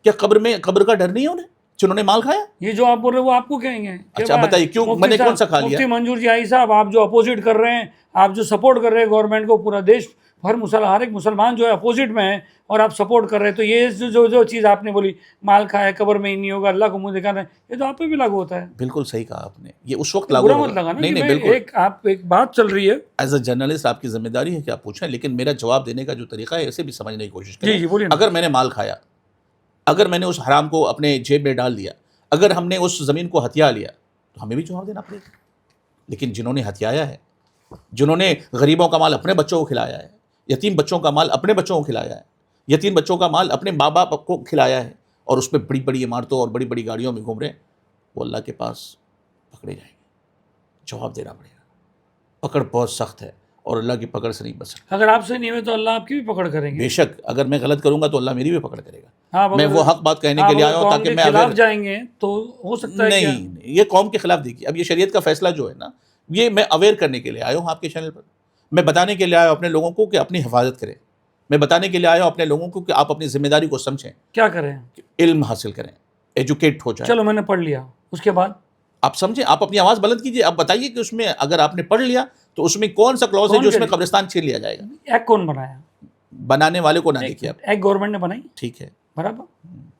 کیا؟ قبر کا ڈر نہیں ہے انہیں جنہوں نے مال کھایا؟ یہ جو آپ بول رہے ہیں وہ آپ کو کہیں گے. اچھا بتائیے کیوں، میں نے کون سا کھا لیا؟ مفتی منظور جی صاحب، آپ جو اپوزٹ کر رہے ہیں، آپ جو سپورٹ کر رہے ہیں گورنمنٹ کو، پورا دیش ہر ایک مسلمان جو ہے اپوزٹ میں ہے اور آپ سپورٹ کر رہے ہیں، تو یہ جو چیز آپ نے بولی مال کھایا قبر میں ہی نہیں ہوگا، اللہ کو منہ دکھانا ہے، یہ تو آپ پہ بھی لاگو ہوتا ہے. بالکل صحیح کہا آپ نے. یہ اس وقت لاگو برا ہوگا. مت لگا نا. نہیں بالکل. ایک بات چل رہی ہے ایز اے جرنلسٹ آپ کی ذمہ داری ہے کہ آپ پوچھیں، لیکن میرا جواب دینے کا جو طریقہ ہے اسے بھی سمجھنے کی کوشش کریں. جی بولیے. اگر میں نے مال کھایا، اگر میں نے اس حرام کو اپنے جیب میں ڈال دیا، اگر ہم نے اس زمین کو ہتھیا لیا تو ہمیں بھی جواب دینا پڑے گا. لیکن جنہوں نے ہتھیایا ہے، جنہوں نے غریبوں کا مال اپنے بچوں کو کھلایا ہے، یتیم بچوں کا مال اپنے بچوں کو کھلایا ہے، یتیم بچوں کا مال اپنے ماں باپ کو کھلایا ہے، اور اس پہ بڑی بڑی عمارتوں اور بڑی بڑی گاڑیوں میں گھوم رہے ہیں، وہ اللہ کے پاس پکڑے جائیں گے، جواب دینا پڑے گا. پکڑ بہت سخت ہے اور اللہ کی پکڑ سے نہیں بچ سکتا. اگر آپ سے نہیں ہوئے تو اللہ آپ کی بھی پکڑ کریں گے. بے شک اگر میں غلط کروں گا تو اللہ میری بھی پکڑ کرے گا. میں وہ حق بات کہنے کے لیے آیا ہوں تاکہ میں خلاف جائیں گے تو ہو سکتا ہے. نہیں، یہ قوم کے خلاف دیکھیے، اب یہ شریعت کا فیصلہ جو ہے نا، یہ میں اویئر کرنے کے لیے آیا ہوں آپ کے چینل پر. میں بتانے کے لیے آیا ہوں اپنے لوگوں کو کہ اپنی حفاظت کریں. میں بتانے کے لیے آیا ہوں اپنے لوگوں کو کہ آپ اپنی ذمہ داری کو سمجھیں. کیا کریں؟ علم حاصل کریں، ایجوکیٹ ہو جائیں. چلو میں نے پڑھ لیا، اس کے بعد آپ سمجھیں، آپ اپنی آواز بلند کیجیے. آپ بتائیے کہ اس میں اگر آپ نے پڑھ لیا تو اس میں کون سا کلوز ہے جو اس میں قبرستان چھین لیا جائے گا؟ ایک کون بنایا؟ بنانے والے کو نہ دیکھیے آپ. ایک گورنمنٹ نے بنائی، ٹھیک ہے، برابر.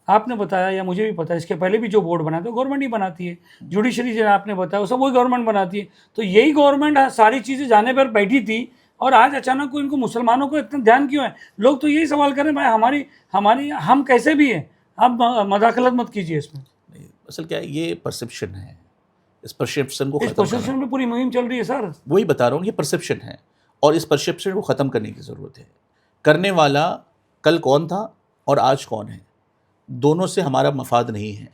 آپ نے بتایا یا مجھے بھی پتا ہے، اس کے پہلے بھی جو بورڈ بنا تھا گورنمنٹ ہی بناتی ہے. جوڈیشری جو آپ نے بتایا وہ سب وہی گورنمنٹ بناتی ہے. تو یہی گورنمنٹ ساری چیزیں جانے پر بیٹھی تھی، اور آج اچانک کو ان کو مسلمانوں کو اتنا دھیان کیوں ہے؟ لوگ تو یہی سوال کریں بھائی ہماری ہم کیسے بھی ہیں، آپ مداخلت مت کیجیے اس میں. اصل کیا ہے، یہ پرسپشن ہے. اس پرسپشن کو اس پرسپشن میں پوری مہم چل رہی ہے سر. وہی بتا رہا ہوں، یہ پرسپشن ہے اور اس پرسپشن کو ختم کرنے کی ضرورت ہے. کرنے والا کل کون تھا اور آج کون ہے، دونوں سے ہمارا مفاد نہیں ہے.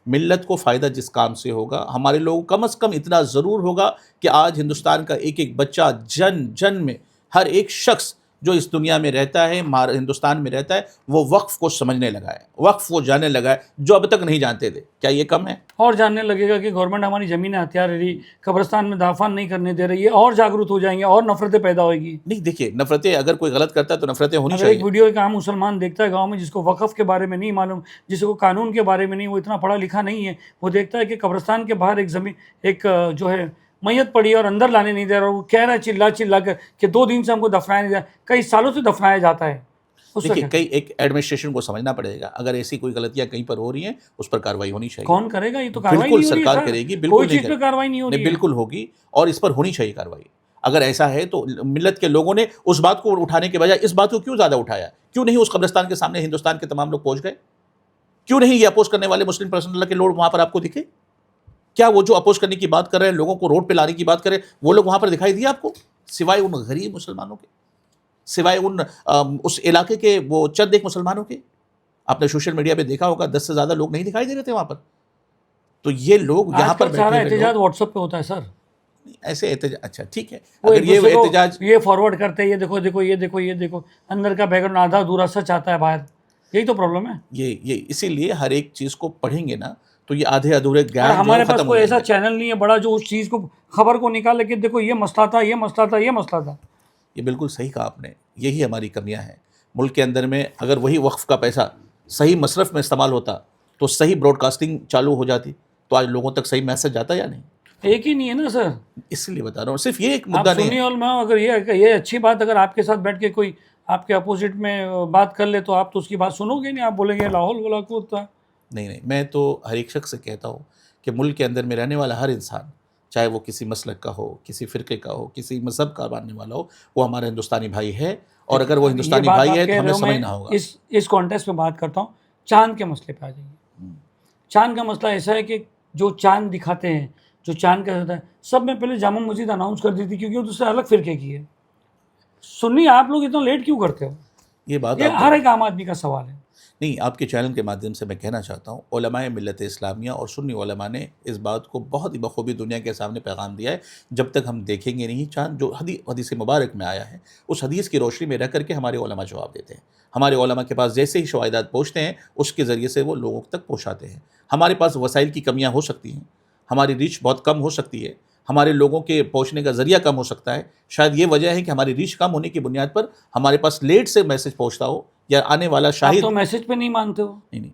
ملت کو فائدہ جس کام سے ہوگا، ہمارے لوگ کم از کم اتنا ضرور ہوگا کہ آج ہندوستان کا ایک ایک بچہ جن میں، ہر ایک شخص جو اس دنیا میں رہتا ہے، ہندوستان میں رہتا ہے، وہ وقف کو سمجھنے لگا ہے، وقف کو جاننے لگا ہے، جو اب تک نہیں جانتے تھے. کیا یہ کم ہے؟ اور جاننے لگے گا کہ گورنمنٹ ہماری زمینیں ہتھیار رہی، قبرستان میں دفن نہیں کرنے دے رہی ہے، اور جاگرت ہو جائیں گے اور نفرتیں پیدا ہوئے گی. نہیں دیکھیے، نفرتیں اگر کوئی غلط کرتا ہے تو نفرتیں ہونی اگر چاہیے. ایک ویڈیو ایک عام مسلمان دیکھتا ہے گاؤں میں، جس کو وقف کے بارے میں نہیں معلوم، جس کو قانون کے بارے میں نہیں، وہ اتنا پڑھا لکھا نہیں ہے، وہ دیکھتا ہے کہ قبرستان کے باہر ایک زمین، ایک جو ہے میت پڑی ہے اور اندر لانے نہیں دے رہا، وہ کہہ رہا ہے چلا کر کہ 2 دن سے ہم کو دفنایا نہیں جاتا، کئی سالوں سے دفنایا جاتا ہے. دیکھیے، کئی ایک ایڈمنسٹریشن کو سمجھنا پڑے گا، اگر ایسی کوئی غلطیاں کہیں پر ہو رہی ہیں اس پر کارروائی ہونی چاہیے. کون کرے گا؟ یہ تو کارروائی بالکل نہیں ہو رہی ہے سرکار سر. کرے گی، بالکل کوئی چیز پہ کارروائی نہیں ہو رہی ہے. بالکل ہوگی اور اس پر ہونی چاہیے کارروائی. اگر ایسا ہے تو ملت کے لوگوں نے اس بات کو اٹھانے کے بجائے اس بات کو کیوں زیادہ اٹھایا؟ کیوں نہیں اس قبرستان کے سامنے ہندوستان کے تمام لوگ پہنچ گئے؟ کیوں نہیں یہ اپوز کرنے والے مسلم پرسنل اللہ کے لوگ وہاں پر آپ کو دکھے؟ کیا وہ جو اپوز کرنے کی بات کر رہے ہیں، لوگوں کو روڈ پہ لانے کی بات کرے، وہ لوگ وہاں پر دکھائی دیا آپ کو؟ سوائے ان غریب مسلمانوں کے، سوائے ان اس علاقے کے وہ چند ایک مسلمانوں کے. آپ نے سوشل میڈیا پہ دیکھا ہوگا 10 سے زیادہ لوگ نہیں دکھائی دے رہے تھے وہاں پر. تو یہ لوگ یہاں پر بیٹھے سارا احتجاج واٹس ایپ پہ ہوتا ہے سر. ایسے احتجاج، اچھا ٹھیک ہے، وہ اگر یہ احتجاج یہ فارورڈ کرتے ہیں، یہ دیکھو اندر کا بیک گراؤنڈ آدھا ادھورا سچ آتا ہے باہر. یہی تو پرابلم ہے. یہ اسی لیے ہر ایک چیز کو پڑھیں گے نا تو یہ آدھے ادھورے گیان ہمارے پاس کوئی ایسا چینل نہیں ہے بڑا جو اس چیز کو خبر کو نکالے کہ دیکھو یہ مسئلہ تھا، یہ مسئلہ تھا، یہ مسئلہ تھا. یہ بالکل صحیح کہا آپ نے. یہی ہماری کمیاں ہیں ملک کے اندر میں. اگر وہی وقف کا پیسہ صحیح مصرف میں استعمال ہوتا تو صحیح براڈ کاسٹنگ چالو ہو جاتی، تو آج لوگوں تک صحیح میسج جاتا یا نہیں؟ ایک ہی نہیں ہے نا سر. اس لیے بتا رہا ہوں، صرف یہ ایک مدعا نہیں ہے. اور میں اگر یہ اچھی بات اگر آپ کے ساتھ بیٹھ کے کوئی آپ کے اپوزٹ میں بات کر لے تو آپ تو اس کی بات سنو گے نہیں، آپ بولیں گے لاہور ولا کوتا. نہیں، میں تو ہر ایک شخص سے کہتا ہوں کہ ملک کے اندر میں رہنے والا ہر انسان، چاہے وہ کسی مسلک کا ہو، کسی فرقے کا ہو، کسی مذہب کا ماننے والا ہو، وہ ہمارا ہندوستانی بھائی ہے. اور اگر وہ ہندوستانی بھائی ہے تو ہمیں سمجھنا ہوگا. اس کانٹیکسٹ میں بات کرتا ہوں، چاند کے مسئلے پہ آ جائیے. چاند کا مسئلہ ایسا ہے کہ جو چاند دکھاتے ہیں، جو چاند کا ہوتا ہے، سب میں پہلے جامع مسجد اناؤنس کر دی تھی کیونکہ وہ دوسرے الگ فرقے کی ہے. سنی آپ لوگ اتنا لیٹ کیوں کرتے ہو؟ یہ بات یہ ہر ایک عام آدمی کا سوال ہے. نہیں، آپ کے چینل کے مادھیم سے میں کہنا چاہتا ہوں، علماء ملت اسلامیہ اور سنی علماء نے اس بات کو بہت ہی بخوبی دنیا کے سامنے پیغام دیا ہے. جب تک ہم دیکھیں گے نہیں چاند، جو حدیث مبارک میں آیا ہے، اس حدیث کی روشنی میں رہ کر کے ہمارے علماء جواب دیتے ہیں. ہمارے علماء کے پاس جیسے ہی شواہدات پہنچتے ہیں، اس کے ذریعے سے وہ لوگوں تک پہنچاتے ہیں. ہمارے پاس وسائل کی کمیاں ہو سکتی ہیں، ہماری ریچ بہت کم ہو سکتی ہے، ہمارے لوگوں کے پہنچنے کا ذریعہ کم ہو سکتا ہے. شاید یہ وجہ ہے کہ ہماری ریچ کم ہونے کی بنیاد پر ہمارے پاس لیٹ سے میسج پہنچتا ہو، یا آنے والا آپ شاہد. تو میسج پہ نہیں مانتے ہو. نہیں،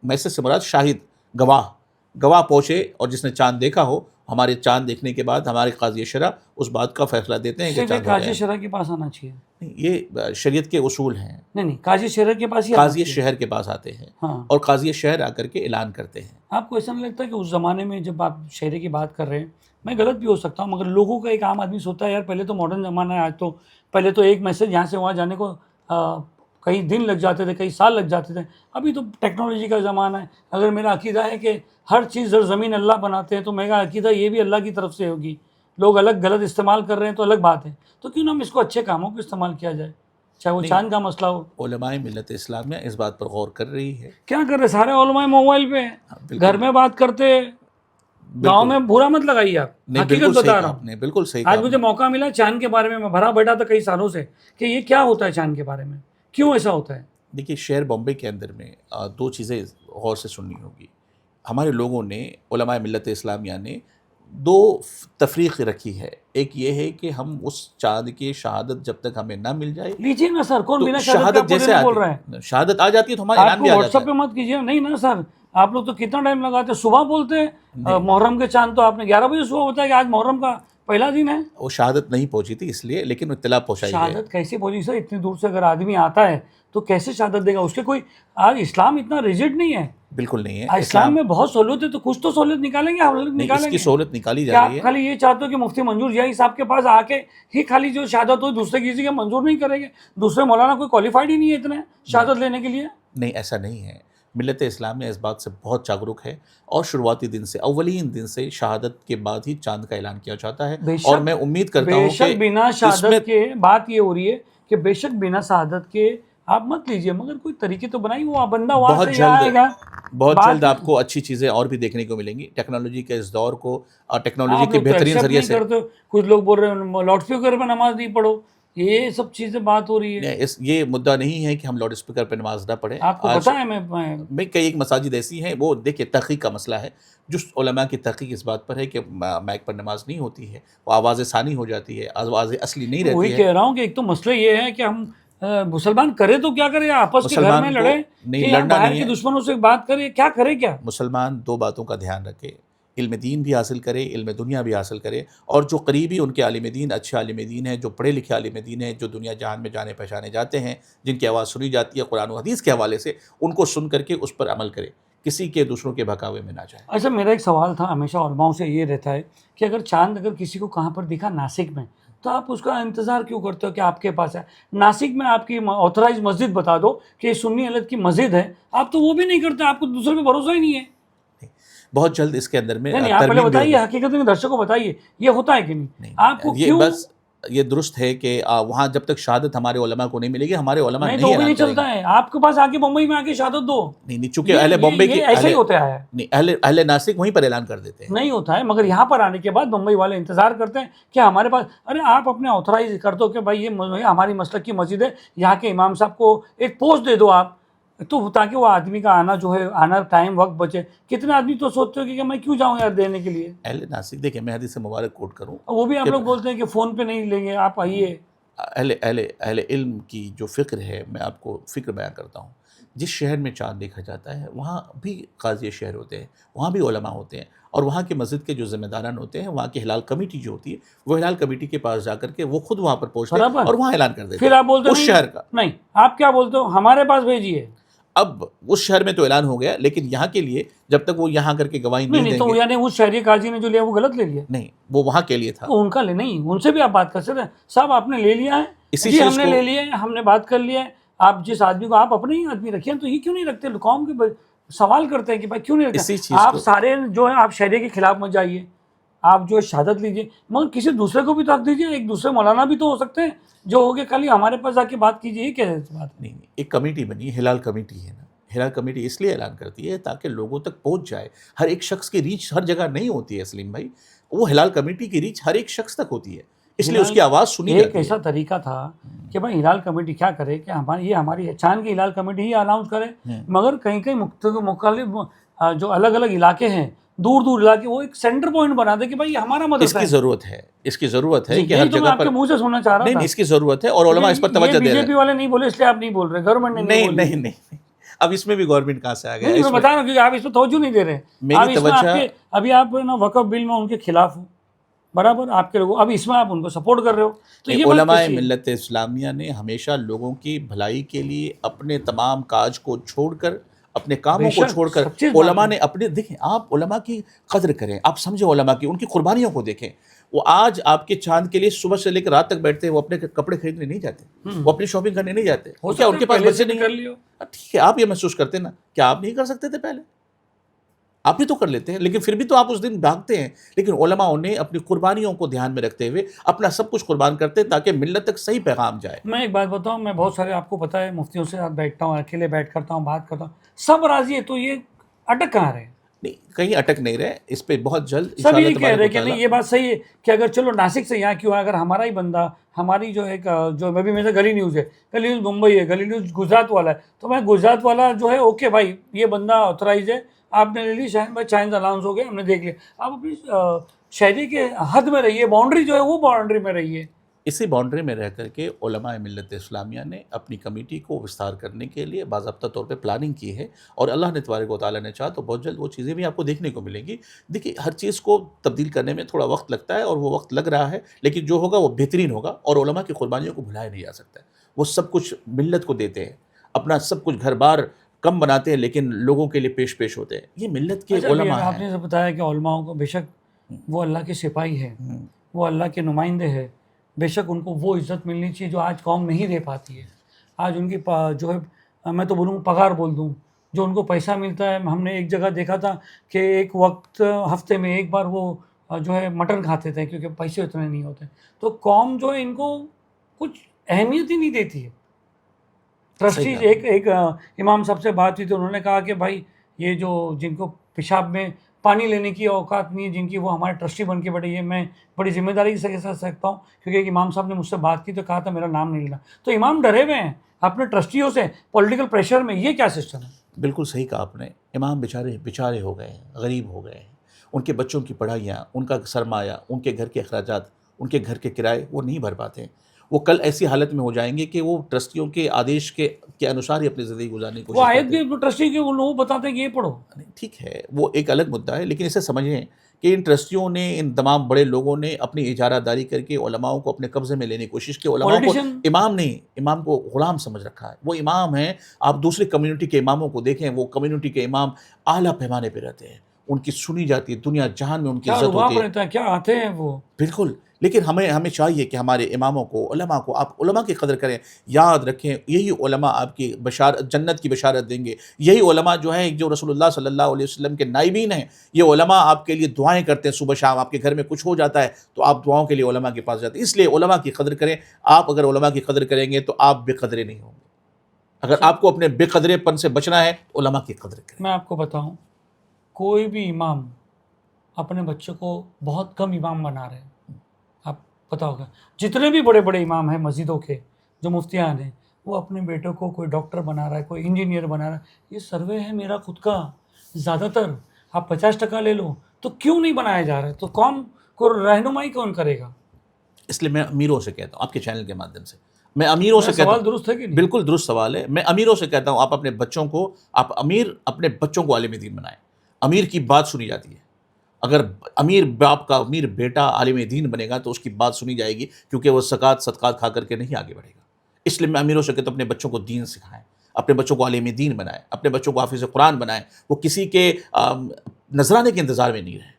میسج سے مراد شاہد، گواہ پہنچے، اور جس نے چاند دیکھا ہو، ہمارے چاند دیکھنے کے بعد ہمارے قاضی شرع اس بات کا فیصلہ دیتے ہیں کہ صرف چاند ہو قاضی گیا. شرح کے پاس آنا چاہیے. نہیں، یہ شریعت کے اصول ہیں. نہیں، قاضی شرح کے پاس ہی آنا قاضی چاہیے. شہر کے پاس آتے ہیں، ہاں. اور قاضی شہر آ کر کے اعلان کرتے ہیں. آپ کو ایسا نہیں لگتا کہ اس زمانے میں جب آپ شہرے کی بات کر رہے ہیں، میں غلط بھی ہو سکتا ہوں، مگر لوگوں کا ایک عام آدمی سوچتا ہے یار پہلے تو ماڈرن زمانہ ہے، آج تو پہلے تو ایک میسج یہاں سے وہاں جانے کو کئی دن لگ جاتے تھے، کئی سال لگ جاتے تھے. ابھی تو ٹیکنالوجی کا زمانہ ہے. اگر میرا عقیدہ ہے کہ ہر چیز زمین اللہ بناتے ہیں، تو میرا عقیدہ یہ بھی اللہ کی طرف سے ہوگی. لوگ الگ غلط استعمال کر رہے ہیں تو الگ بات ہے، تو کیوں نہ ہم اس کو اچھے کاموں کو استعمال کیا جائے، چاہے وہ چاند کا مسئلہ ہو. علماء ملت اسلامیہ اس بات پر غور کر رہی ہے. کیا کر رہے سارے علماء موبائل پہ بالکل. گھر میں بات کرتے، گاؤں میں برا مت لگائیے. آپ نہیں، حقیقت بالکل صحیح بتا کہا رہا آپ ہوں. نے، بالکل صحیح آج کہا. مجھے موقع ملا چاند کے بارے میں بھرا بیٹھا تھا کئی سالوں سے کہ یہ کیا ہوتا ہے چاند کے بارے میں، کیوں ایسا ہوتا ہے. دیکھیے، شہر بامبے کے اندر میں دو چیزیں غور سے سننی ہوگی. ہمارے لوگوں نے، علماء ملت اسلامیہ نے دو تفریق رکھی ہے. ایک یہ ہے کہ ہم اس چاند کی شہادت جب تک ہمیں نہ مل جائے، لیجیے نا سر، کون تو بنا شہادت کا آپ کو جیسے دینے بول رہا ہے. شہادت آ جاتی ہے تو ہمارا آپ اعلان کو بھی آ واٹس جاتا ایپ پہ ہے. مت کیجیے. نہیں نا سر، آپ لوگ تو کتنا ٹائم لگاتے ہیں. صبح بولتے ہیں محرم کے چاند، تو آپ نے 11 بجے صبح بتایا کہ آج محرم کا پہلا دن ہے. وہ شہادت نہیں پہنچی تھی اس لیے، لیکن اطلاع پہنچائی ہے. شہادت کیسے پہنچی سر؟ اتنی دور سے اگر آدمی آتا ہے تو کیسے شہادت دے گا؟ اس کے کوئی، آج اسلام اتنا ریجڈ نہیں ہے. بالکل نہیں ہے. اسلام میں بہت سہولت ہے، تو کچھ تو سہولت نکالیں گے. ہم لوگ نہیں، اس نکالیں کی گے. سہولت نکالی کیا جا آپ رہی ہے. خالی یہ چاہتے ہو کہ مفتی منظور جائی صاحب کے پاس آ کے ہی خالی جو شہادت ہو دوسرے کسی کے منظور نہیں کریں گے؟ دوسرے مولانا کوئی کوالیفائڈ ہی نہیں ہے اتنے شہادت لینے کے لیے. نہیں، ایسا نہیں ہے. ملت اسلامیہ اس بات سے بہت جاگرک ہے، اور شروعاتی دن سے، اولین دن سے شہادت کے بعد ہی چاند کا اعلان کیا جاتا ہے. اور میں امید کرتا ہوں بے شک بنا کہ اس میں شہادت کے بات یہ ہو رہی ہے کہ بے شک بنا شہادت کے آپ مت لیجئے، مگر کوئی طریقے تو بنائیے. وہ بندہ وہاں سے یہاں آئے گا. بہت جلد آپ کو اچھی چیزیں اور بھی دیکھنے کو ملیں گی. ٹیکنالوجی کے اس دور کو، اور ٹیکنالوجی آپ کے لوگ تو بہترین ایکسیپٹ ذریعے نہیں سے. کرتے. کچھ لوگ بول رہے ہیں لاؤڈ اسپیکر پہ نماز نہیں پڑھو. یہ سب چیزیں بات ہو رہی ہے. یہ مدعا نہیں ہے کہ ہم لاؤڈ اسپیکر پہ نماز نہ پڑھیں. آپ کو پتہ ہے میں کئی ایک مساجد ایسی ہیں، وہ دیکھیں تحقیق کا مسئلہ ہے. جس علماء کی تحقیق اس بات پر ہے کہ مائک پر نماز نہیں ہوتی ہے، وہ آواز ثانی ہو جاتی ہے، آواز اصلی نہیں رہتی ہے. وہی کہہ رہا ہوں کہ ایک تو مسئلہ یہ ہے کہ ہم مسلمان کرے تو کیا کرے؟ آپس کے گھر میں لڑے کہ یہاں باہر کے دشمنوں سے بات کرے؟ کیا کرے؟ کیا مسلمان دو باتوں کا دھیان رکھے، علم دین بھی حاصل کرے، علم دنیا بھی حاصل کرے. اور جو قریبی ان کے عالم دین، اچھے عالم دین ہیں، جو پڑھے لکھے عالم دین ہیں، جو دنیا جہان میں جانے پہچانے جاتے ہیں، جن کی آواز سنی جاتی ہے قرآن و حدیث کے حوالے سے، ان کو سن کر کے اس پر عمل کرے، کسی کے دوسروں کے بہکاوے میں نہ جائے. اچھا، میرا ایک سوال تھا ہمیشہ علماؤں سے یہ رہتا ہے کہ اگر چاند اگر کسی کو کہاں پر دکھا ناسک میں، تو آپ اس کا انتظار کیوں کرتے ہو کہ آپ کے پاس ہے؟ ناسک میں آپ کی آتھرائز مسجد بتا دو کہ یہ سنی علت کی مسجد ہے، آپ تو وہ بھی نہیں کرتے. آپ کو دوسرے پہ بھروسہ ہی نہیں ہے. بہت جلد اس کے اندر میں نہیں، آپ پہلے بتائیے حقیقت میں درشکوں کو بتائیے یہ ہوتا ہے کہ نہیں. آپ کو کیوں؟ بس یہ درست ہے کہ وہاں جب تک شہادت ہمارے علماء کو نہیں ملے گی، ہمارے علماء نہیں تو وہ بھی نہیں اعلان کریں چلتا گے. ہے. آپ کے پاس آ کے بمبئی میں آ کے شہادت دو. نہیں، چونکہ اہل بمبئی کے ایسا ہی ہوتا ہے. نہیں، اہل ناسک وہیں پر اعلان کر دیتے ہیں. نہیں ہوتا ہے، مگر یہاں پر آنے کے بعد بمبئی والے انتظار کرتے ہیں کہ ہمارے پاس. ارے آپ اپنے آتھرائز کر دو کہ بھائی یہ ہماری مسلک کی مسجد ہے، یہاں کے امام صاحب کو ایک پوسٹ دے دو آپ، تو تاکہ وہ آدمی کا آنا جو ہے آنا ٹائم وقت بچے. کتنے آدمی تو سوچتے ہو کہ میں کیوں جاؤں یار دینے کے لیے. اہل ناسک دیکھیں، میں حدیث مبارک کوٹ کروں، وہ بھی آپ لوگ بولتے ہیں کہ فون پہ نہیں لیں گے، آپ آئیے. اہل علم کی جو فکر ہے، میں آپ کو فکر بیان کرتا ہوں. جس شہر میں چاند دیکھا جاتا ہے وہاں بھی قاضی شہر ہوتے ہیں، وہاں بھی علماء ہوتے ہیں، اور وہاں کے مسجد کے جو ذمہ داران ہوتے ہیں، وہاں کی ہلال کمیٹی جو ہوتی ہے، وہ ہلال کمیٹی کے پاس جا کر کے وہ خود وہاں پر پہنچتے ہیں اور وہاں اعلان کر دیتے ہیں. پھر آپ بولتے اس شہر کا نہیں، آپ کیا بولتے ہو ہمارے پاس بھیجیے. اب اس شہر میں تو اعلان ہو گیا، لیکن یہاں کے لیے جب تک وہ یہاں کر کے گواہی نہیں دیں گے. تو یعنی اس شہری قاضی نے جو لیا وہ غلط لے لیا؟ نہیں، وہ وہاں کے لیے تھا. ان کا لے نہیں، ان سے بھی آپ بات کر سکتے ہیں. صاحب آپ نے لے لیا ہے، جی ہم نے لے لیا ہے، ہم نے بات کر لیا ہے. آپ جس آدمی کو آپ اپنے ہی آدمی رکھیں تو یہ کیوں نہیں رکھتے؟ قوم کے سوال کرتے ہیں کہ بھائی کیوں نہیں رکھتے؟ آپ سارے جو ہیں آپ شہری کے خلاف مت جائیے. آپ جو ہے شہادت لیجیے، مگر کسی دوسرے کو بھی تو حق دیجیے. ایک دوسرے مولانا بھی تو ہو سکتے ہیں جو ہو گئے خالی ہمارے پاس آ کے بات کیجیے. یہ کیا بات ہے؟ نہیں، ایک کمیٹی بنی، ہلال کمیٹی ہے نا. ہلال کمیٹی اس لیے اعلان کرتی ہے تاکہ لوگوں تک پہنچ جائے. ہر ایک شخص کی ریچ ہر جگہ نہیں ہوتی ہے سلیم بھائی. وہ ہلال کمیٹی کی ریچ ہر ایک شخص تک ہوتی ہے، اس لیے اس کی آواز سنی ایک جاتی ہے. ایسا طریقہ تھا کہ بھائی ہلال کمیٹی کیا کرے کہ ہماری چاند کی ہلال کمیٹی ہی اناؤنس کرے، مگر کہیں کہیں مختلف جو الگ الگ علاقے ہیں، دور دور علاقے، وہ ایک سینٹر پوائنٹ بنا دے کہ بھائی ہمارا اس مدرسہ کی ہے. ضرورت ہے، اس کی ضرورت ہے جی کہ ہر یہی تو میں جگہ آپ پر. کے منہ سے سننا چاہ رہا نہیں تھا. نہیں، اس کی ضرورت ہے اور علماء اس پر یہ توجہ بی دے جے رہے پی والے نہیں بولے اس لیے آپ نہیں بول رہے، گورنمنٹ نے ہیں. نہیں نہیں بولی. نہیں نہیں، اب اس میں بھی گورنمنٹ کہاں سے آ گیا نہیں میں اس میں. بتا رہا ہوں کیونکہ آپ اس پہ توجہ نہیں دے رہے. میری آپ اس میں توجہ ابھی آپ نا وقف بل میں ان کے خلاف ہو، برابر آپ کے لوگوں، اب اس میں آپ ان کو سپورٹ کر رہے ہو، تو یہ بات علماء کیسی ہے؟ ملت اسلامیہ نے ہمیشہ لوگوں کی بھلائی کے لیے اپنے تمام کاج کو چھوڑ کر، اپنے کاموں بے کو شک چھوڑ کر، سب چیز بات علماء ہے. نے اپنے، دیکھیں آپ علماء کی قدر کریں، آپ سمجھیں علماء کی، ان کی قربانیوں کو دیکھیں. وہ آج آپ کے چاند کے لیے صبح سے لے کر رات تک بیٹھتے ہیں، وہ اپنے کپڑے خریدنے نہیں جاتے، وہ اپنی شاپنگ کرنے نہیں جاتے. ہو وہ کیا سکتا ان ہے کے پاس پہلے بچے سے بھی نہیں کر ہیں؟ لیو. ٹھیک ہے، آپ یہ محسوس کرتے نا کیا آپ نہیں کر سکتے تھے پہلے؟ آپ بھی تو کر لیتے ہیں، لیکن پھر بھی تو آپ اس دن بھاگتے ہیں. لیکن علماء نے اپنی قربانیوں کو دھیان میں رکھتے ہوئے اپنا سب کچھ قربان کرتے ہیں تاکہ ملت تک صحیح پیغام جائے. میں ایک بات بتاؤں، میں بہت سارے آپ کو پتہ ہے مفتیوں سے ساتھ بیٹھتا ہوں، اکیلے بیٹھ کرتا ہوں، بات کرتا ہوں، سب راضی ہے، تو یہ اٹک کہاں رہے؟ نہیں، کہیں اٹک نہیں رہے، اس پہ بہت جلد سب انشاءاللہ یہی کہہ تبارک رہے و کہ نہیں تعالی. یہ بات صحیح ہے کہ اگر چلو ناسک سے یہاں کیوں ہے، اگر ہمارا ہی بندہ، ہماری جو ایک جو میں بھی میں سے گلی نیوز ہے، گلی نیوز ممبئی ہے، گلی نیوز گجرات والا ہے، تو میں گجرات والا جو ہے اوکے بھائی یہ بندہ آتھورائز ہے، آپ نے لے لی شاہین بھائی، چائنز اناؤنس ہو گیا، ہم نے دیکھ لیا. آپ اپنی شہری کے حد میں رہیے، باؤنڈری جو ہے وہ باؤنڈری میں رہیے. اسی باؤنڈری میں رہ کر کے علماء ملت اسلامیہ نے اپنی کمیٹی کو وستار کرنے کے لیے باضابطہ طور پہ پلاننگ کی ہے، اور اللہ نے تبارک و تعالیٰ نے چاہا تو بہت جلد وہ چیزیں بھی آپ کو دیکھنے کو ملیں گی. دیکھیے ہر چیز کو تبدیل کرنے میں تھوڑا وقت لگتا ہے، اور وہ وقت لگ رہا ہے، لیکن جو ہوگا وہ بہترین ہوگا. اور علماء کی قربانیوں کو بھلایا نہیں جا سکتا ہے. وہ سب کچھ ملت کو دیتے ہیں، اپنا سب کچھ گھر بار کم بناتے ہیں، لیکن لوگوں کے لیے پیش ہوتے ہیں. یہ ملت کے اچھا ابھی علماء آپ ہیں. نے بتایا کہ علماؤں کو بے شک وہ اللہ کے سپاہی ہیں، وہ اللہ کے نمائندے ہیں، بے شک ان کو وہ عزت ملنی چاہیے جو آج قوم نہیں دے پاتی ہے. آج ان کی جو ہے میں تو بولوں پگار بول دوں، جو ان کو پیسہ ملتا ہے. ہم نے ایک جگہ دیکھا تھا کہ ایک وقت ہفتے میں ایک بار وہ جو ہے مٹن کھاتے تھے کیونکہ پیسے اتنے نہیں ہوتے. تو قوم جو ہے ان کو کچھ اہمیت ہی نہیں دیتی ہے. صحیح ٹرسٹیز کہا. ایک امام صاحب سے بات ہوئی تو انہوں نے کہا کہ بھائی یہ جو جن کو پیشاب میں پانی لینے کی اوقات نہیں ہے، جن کی وہ ہمارے ٹرسٹی بن کے بیٹھے، یہ میں بڑی ذمہ داری سے ساتھ سکتا ہوں کیونکہ ایک امام صاحب نے مجھ سے بات کی تو کہا تھا میرا نام نہیں لینا. تو امام ڈرے ہوئے ہیں اپنے ٹرسٹیوں سے، پولیٹیکل پریشر میں. یہ کیا سسٹم ہے؟ بالکل صحیح کہا آپ نے. امام بیچارے ہو گئے ہیں، غریب ہو گئے ہیں. ان کے بچوں کی پڑھائیاں، ان کا سرمایہ، ان کے گھر کے اخراجات، ان کے گھر کے کرائے وہ نہیں بھر پاتے ہیں. وہ کل ایسی حالت میں ہو جائیں گے کہ وہ ٹرسٹیوں کے آدیش کے انوسار ہی اپنی زندگی گزارنے کی وہ کوشش آیت کرتے ہیں. بھی ٹرسٹی کے وہ لوگ بتاتے ہیں کہ یہ پڑھو. نہیں، ٹھیک ہے، وہ ایک الگ مدعا ہے، لیکن اسے سمجھیں کہ ان ٹرسٹیوں نے، ان تمام بڑے لوگوں نے اپنی اجارہ داری کر کے علماء کو اپنے قبضے میں لینے کی کوشش کی. علماء کو پولیٹیشین امام نہیں، امام کو غلام سمجھ رکھا ہے. وہ امام ہیں. آپ دوسری کمیونٹی کے اماموں کو دیکھیں، وہ کمیونٹی کے امام اعلیٰ پیمانے پہ رہتے ہیں، ان کی سنی جاتی ہے، دنیا جہان میں ان کی کیا عزت ہوتی رباپ ہے. رہتا ہے، کیا آتے ہیں وہ. بالکل. لیکن ہمیں چاہیے کہ ہمارے اماموں کو، علماء کو، آپ علماء کی قدر کریں. یاد رکھیں یہی علماء آپ کی جنت کی بشارت دیں گے. یہی علماء جو ہیں جو رسول اللہ صلی اللہ علیہ وسلم کے نائبین ہیں. یہ علماء آپ کے لیے دعائیں کرتے ہیں صبح شام. آپ کے گھر میں کچھ ہو جاتا ہے تو آپ دعاؤں کے لیے علماء کے پاس جاتے ہیں. اس لیے علماء کی قدر کریں. آپ اگر علماء کی قدر کریں گے تو آپ بے قدرے نہیں ہوں گے. اگر آپ کو اپنے بے قدرے پن سے بچنا ہے تو علماء کی قدر کریں. میں آپ کو بتاؤں، کوئی بھی امام اپنے بچے کو بہت کم امام بنا رہے ہیں. آپ پتہ ہوگا جتنے بھی بڑے بڑے امام ہیں مسجدوں کے، جو مفتیان ہیں، وہ اپنے بیٹوں کو کوئی ڈاکٹر بنا رہا ہے، کوئی انجینئر بنا رہا ہے. یہ سروے ہے میرا خود کا. زیادہ تر آپ 50% لے لو تو کیوں نہیں بنایا جا رہا ہے؟ تو قوم کو رہنمائی کون کرے گا؟ اس لیے میں امیروں سے کہتا ہوں، آپ کے چینل کے مادھیم سے میں امیروں سے کہتا سوال ہوں. درست ہے کہ نہیں؟ بالکل درست سوال ہے. میں امیروں سے کہتا ہوں آپ اپنے بچوں کو، اپنے بچوں کو عالم دین بنائیں. امیر کی بات سنی جاتی ہے. اگر امیر باپ کا امیر بیٹا عالم دین بنے گا تو اس کی بات سنی جائے گی، کیونکہ وہ زکوٰۃ صدقات کھا کر کے نہیں آگے بڑھے گا. اس لیے میں امیروں سے کہتا ہوں اپنے بچوں کو دین سکھائیں، اپنے بچوں کو عالم دین بنائیں، اپنے بچوں کو حافظ قرآن بنائیں. وہ کسی کے نذرانے کے انتظار میں نہیں رہیں.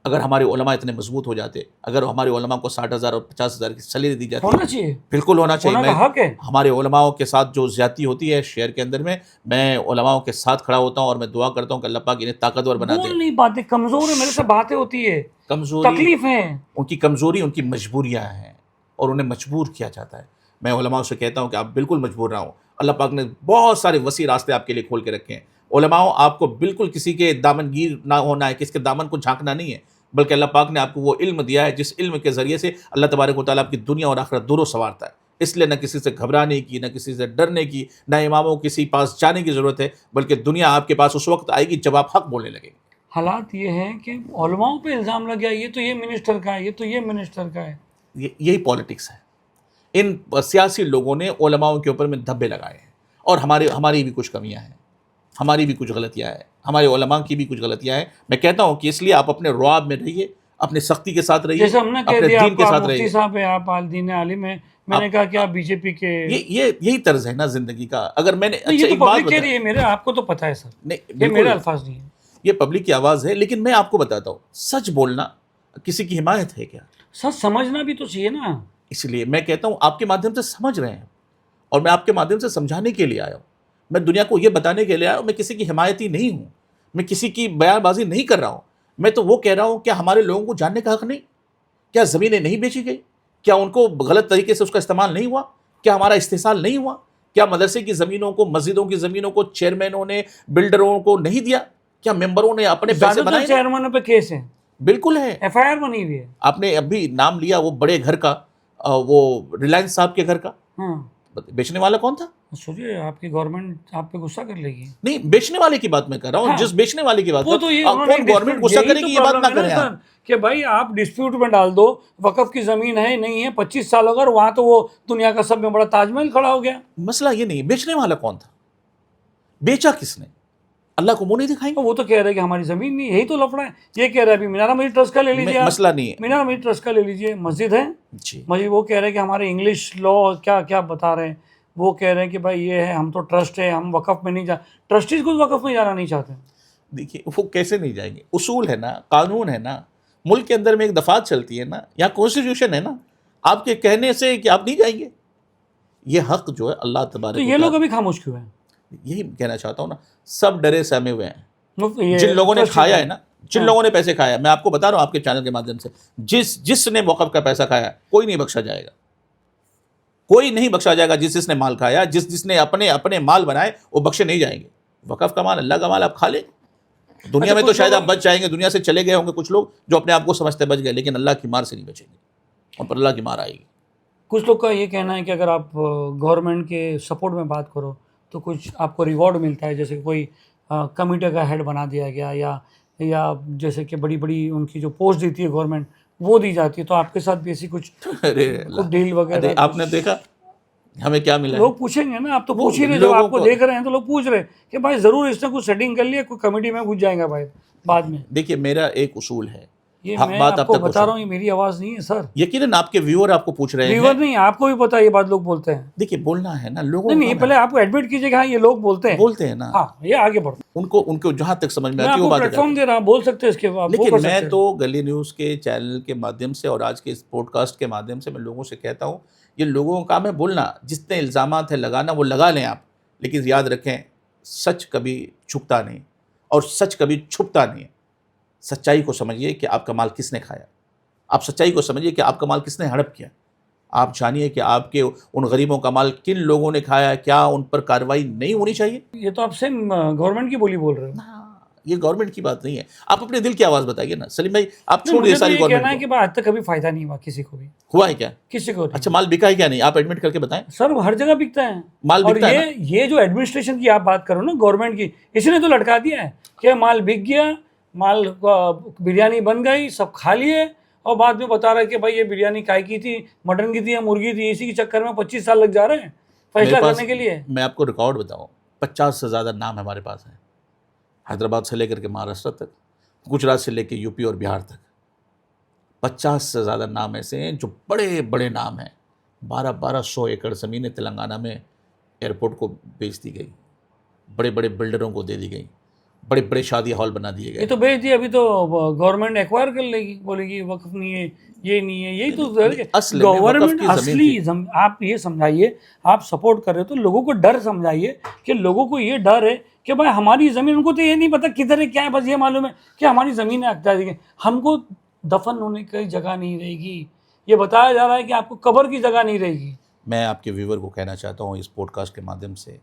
اگر ہمارے علماء اتنے مضبوط ہو جاتے، اگر ہمارے علماء کو 60,000 اور 50,000 کی سیلری دی جاتی، ہونا چاہیے، بالکل ہونا چاہیے. ہونا کا حق ہے. ہمارے علماء کے ساتھ جو زیادتی ہوتی ہے شہر کے اندر میں علماء کے ساتھ کھڑا ہوتا ہوں اور میں دعا کرتا ہوں کہ اللہ پاک انہیں طاقتور بنا دے. بول نہیں پاتے، کمزور ہے، میرے سے باتیں ہوتی ہے، کمزوری، تکلیف ہے. ان کی کمزوری ان کی مجبوریاں ہیں اور انہیں مجبور کیا جاتا ہے. میں علماء سے کہتا ہوں کہ آپ بالکل مجبور نہ ہوں. اللہ پاک نے بہت سارے وسیع راستے آپ کے لیے کھول کے رکھے ہیں. علماء آپ کو بالکل کسی کے دامن گیر نہ ہونا ہے، کسی کے دامن کو جھانکنا نہیں ہے، بلکہ اللہ پاک نے آپ کو وہ علم دیا ہے جس علم کے ذریعے سے اللہ تبارک و تعالیٰ آپ کی دنیا اور آخرت دونوں سنوارتا ہے. اس لیے نہ کسی سے گھبرانے کی، نہ کسی سے ڈرنے کی، نہ اماموں کسی پاس جانے کی ضرورت ہے، بلکہ دنیا آپ کے پاس اس وقت آئے گی جب آپ حق بولنے لگیں گے. حالات یہ ہیں کہ علماء پہ الزام لگ گیا، یہ تو یہ منسٹر کا ہے، یہ تو یہ منسٹر کا ہے. یہی پالیٹکس ہے. ان سیاسی لوگوں نے علماء کے اوپر میں دھبے لگائے ہیں اور ہماری بھی کچھ کمیاں ہیں، ہماری بھی کچھ غلطیاں ہیں، ہمارے علماء کی بھی کچھ غلطیاں ہیں. میں کہتا ہوں کہ اس لیے آپ اپنے رعب میں رہیے، اپنے سختی کے ساتھ رہیے، جیسے ہم نے کہہ اپنے دیا دین آپ کے کو ساتھ مفتی رہیے. صاحب ہے، آپ دین عالم ہے، میں نے کہا کہ آپ بی جے پی کے. یہی طرز ہے نا زندگی کا. اگر میں نے یہ تو ایک بات پبلک کہہ رہی ہے، میرے آپ کو تو پتہ ہے سر، نہیں، یہ بالکل میرے الفاظ نہیں ہیں. یہ پبلک کی آواز ہے، لیکن میں آپ کو بتاتا ہوں سچ بولنا کسی کی حمایت ہے کیا؟ سر سمجھنا بھی تو چاہیے نا. اس لیے میں کہتا ہوں آپ کے مادھیم سے سمجھ رہے ہیں اور میں آپ کے مادھیم سے سمجھانے کے لیے آیا ہوں. میں دنیا کو یہ بتانے کے لیے آیا ہوں میں کسی کی حمایتی نہیں ہوں، میں کسی کی بیان بازی نہیں کر رہا ہوں. میں تو وہ کہہ رہا ہوں کیا ہمارے لوگوں کو جاننے کا حق نہیں؟ کیا زمینیں نہیں بیچی گئی؟ کیا ان کو غلط طریقے سے اس کا استعمال نہیں ہوا؟ کیا ہمارا استحصال نہیں ہوا؟ کیا مدرسے کی زمینوں کو، مسجدوں کی زمینوں کو چیئرمینوں نے، بلڈروں کو نہیں دیا؟ کیا ممبروں نے اپنے پیسے زیادہ بنائے؟ تر چیئرمینوں پہ کیس ہے، بالکل ہے. ایف آئی آر بنی ہوئی ہے. آپ نے ابھی نام لیا وہ بڑے گھر کا، وہ ریلائنس صاحب کے گھر کا، ہاں بیچنے والا کون تھا؟ سوچیے آپ کی گورنمنٹ آپ پہ غصہ کر لے گی. نہیں، بیچنے والے کی بات میں کر رہا ہوں. ہاں. جس بیچنے والے کی بات وہ کر تو یہ رہا ہوں، کون گورنمنٹ غصہ کرے گی؟ یہ بات نہ کریں آپ. کہ بھائی آپ ڈسپیوٹ میں ڈال دو، وقف کی زمین ہے نہیں ہے، 25 سال اگر وہاں تو وہ دنیا کا سب میں بڑا تاج محل کھڑا ہو گیا. مسئلہ یہ نہیں، بیچنے والا کون تھا؟ بیچا کس نے؟ اللہ کو منہ نہیں دکھائیں گے. وہ تو کہہ رہے کہ ہماری زمین نہیں، یہی تو لفڑا ہے. یہ کہہ رہے ابھی مینارہ مسجد ٹرسٹ کا لے لیجیے، مسئلہ نہیں ہے مینارہ مسجد ٹرسٹ کا لے لیجیے، مسجد ہے جی. مسجد. وہ کہہ رہے کہ ہمارے انگلش لا کیا کیا بتا رہے ہیں. وہ کہہ رہے ہیں کہ بھائی یہ ہے، ہم تو ٹرسٹ ہے، ہم وقف میں نہیں ٹرسٹیز کو وقف میں جانا نہیں چاہتے. دیکھیے وہ کیسے نہیں جائیں گے؟ اصول ہے نا، قانون ہے نا، ملک کے اندر میں ایک دفعات چلتی ہے نا، یہاں کانسٹیٹیوشن ہے نا. آپ کے کہنے سے کہ آپ نہیں جائیں گے، یہ حق جو ہے اللہ تبارک تو یہ لوگ ابھی خاموش کیوں ہیں؟ یہی کہنا چاہتا ہوں نا، سب ڈرے سہمے ہوئے ہیں. یہ جن لوگوں نے ٹرسٹی کھایا ہے نا، جن ہاں. لوگوں نے پیسے کھایا، میں آپ کو بتا رہا ہوں آپ کے چینل کے مادھیم سے، جس نے وقف کا پیسہ کھایا کوئی نہیں بخشا جائے گا، کوئی نہیں بخشا جائے گا. جس نے مال کھایا، جس نے اپنے مال بنائے، وہ بخشے نہیں جائیں گے. وقف کا مال اللہ کا مال، آپ کھا لیں. دنیا میں تو شاید آپ بچ جائیں گے، دنیا سے چلے گئے ہوں گے کچھ لوگ جو اپنے آپ کو سمجھتے بچ گئے، لیکن اللہ کی مار سے نہیں بچیں گے، اور پر اللہ کی مار آئے گی. کچھ لوگ کا یہ کہنا ہے کہ اگر آپ گورنمنٹ کے سپورٹ میں بات کرو تو کچھ آپ کو ریوارڈ ملتا ہے، جیسے کوئی کمیٹی کا ہیڈ بنا دیا گیا، یا جیسے کہ بڑی بڑی ان کی جو پوسٹ دیتی ہے گورنمنٹ وہ دی جاتی ہے. تو آپ کے ساتھ بھی ایسی کچھ ڈیل وغیرہ؟ آپ نے دیکھا ہمیں کیا ملا؟ لوگ پوچھیں گے نا، آپ تو پوچھ ہی رہے، جب آپ کو دیکھ رہے ہیں تو لوگ پوچھ رہے کہ بھائی ضرور اس نے کچھ سیٹنگ کر لیا، کوئی کمیٹی میں گھس جائے گا بھائی بعد میں. دیکھیے میرا ایک اصول ہے، یہ حق میں بات آپ کو بتا رہا ہوں، یہ میری آواز نہیں ہے سر. یقیناً آپ کے ویور آپ کو پوچھ رہے ہیں. ویور نہیں، آپ کو بھی پتا یہ بات لوگ بولتے ہیں. دیکھیے بولنا ہے نا لوگوں نہیں، پہلے آپ کو ایڈمٹ کیجیے کہ ہاں یہ لوگ بولتے ہیں نا. ہاں، یہ آگے بڑھو. ان کو جہاں تک سمجھ میں میں آتی آپ ہے وہ کو بات پلیٹ فارم دے رہا ہوں، بول سکتے ہیں اس کے بعد. لیکن میں تو گلی نیوز کے چینل کے مادھیم سے اور آج کے اس پوڈ کاسٹ کے مادھیم سے میں لوگوں سے کہتا ہوں، یہ لوگوں کا کام ہے بولنا. جتنے الزامات ہیں لگانا وہ لگا لیں آپ، لیکن یاد رکھیں سچ کبھی چھپتا نہیں اور سچ کبھی چھپتا نہیں ہے. سچائی کو سمجھیے کہ آپ کا مال کس نے کھایا، آپ سچائی کو سمجھیے کہ آپ کا مال کس نے ہڑپ کیا. آپ جانیے کہ آپ کے ان غریبوں کا مال کن لوگوں نے کھایا، کیا ان پر کارروائی نہیں ہونی چاہیے؟ یہ تو آپ سے گورنمنٹ کی بولی بول رہے ہو. یہ گورنمنٹ کی بات نہیں ہے. آپ اپنے دل کی آواز بتائیے نا سلیم بھائی. آپ چھوڑ مجھے دیے تو ساری یہ کہنا ہے گورنمنٹ کہ آج تک کبھی فائدہ نہیں ہوا کسی کو بھی. ہوا ہے کیا؟ کسی کو. اچھا مال بکا ہے کیا نہیں؟ آپ ایڈمٹ کر کے بتائیں. سر وہ ہر جگہ بکتا ہے مال اور بکتا ہے. یہ جو ایڈمنسٹریشن کی آپ بات کرو نا گورنمنٹ کی، اسی نے تو لٹکا دیا ہے کہ مال بک گیا، مال بریانی بن گئی، سب کھا لیے، اور بعد میں بتا رہا ہے کہ بھائی یہ بریانی کائے کی تھی، مٹن کی تھی یا مرغی تھی. اسی کے چکر میں 25 سال لگ جا رہے ہیں فیصلہ کرنے کے لیے. میں آپ کو ریکارڈ بتاؤں، 50 سے زیادہ نام ہمارے پاس ہیں، حیدرآباد سے لے کر کے مہاراشٹر تک، گجرات سے لے کے یو پی اور بہار تک. 50 سے زیادہ نام ایسے ہیں جو بڑے بڑے نام ہیں. 1200 ایکڑ زمینیں تلنگانہ میں ایئرپورٹ کو بیچ دی گئی، بڑے بڑے بلڈروں کو دے دی گئی. بڑے بڑے شادی ہال بنا دیے یہ گئے. تو بیچ دی, ابھی تو گورنمنٹ ایکوائر کر لے گی, بولے گی وقف نہیں ہے, یہ نہیں ہے. یہی تو اصل میں وقف گورنمنٹ کی زمین اصلی آپ یہ سمجھائیے, آپ سپورٹ کر رہے تو لوگوں کو ڈر سمجھائیے کہ لوگوں کو یہ ڈر ہے کہ بھائی ہماری زمین, ان کو تو یہ نہیں پتا کدھر ہے کیا ہے, بس یہ معلوم ہے کہ ہماری زمین ہے, ہم کو دفن ہونے کی جگہ نہیں رہے گی. یہ بتایا جا رہا ہے کہ آپ کو قبر کی جگہ نہیں رہے گی. میں آپ کے ویور کو کہنا چاہتا ہوں اس پوڈ کاسٹ کے مادھیم سے,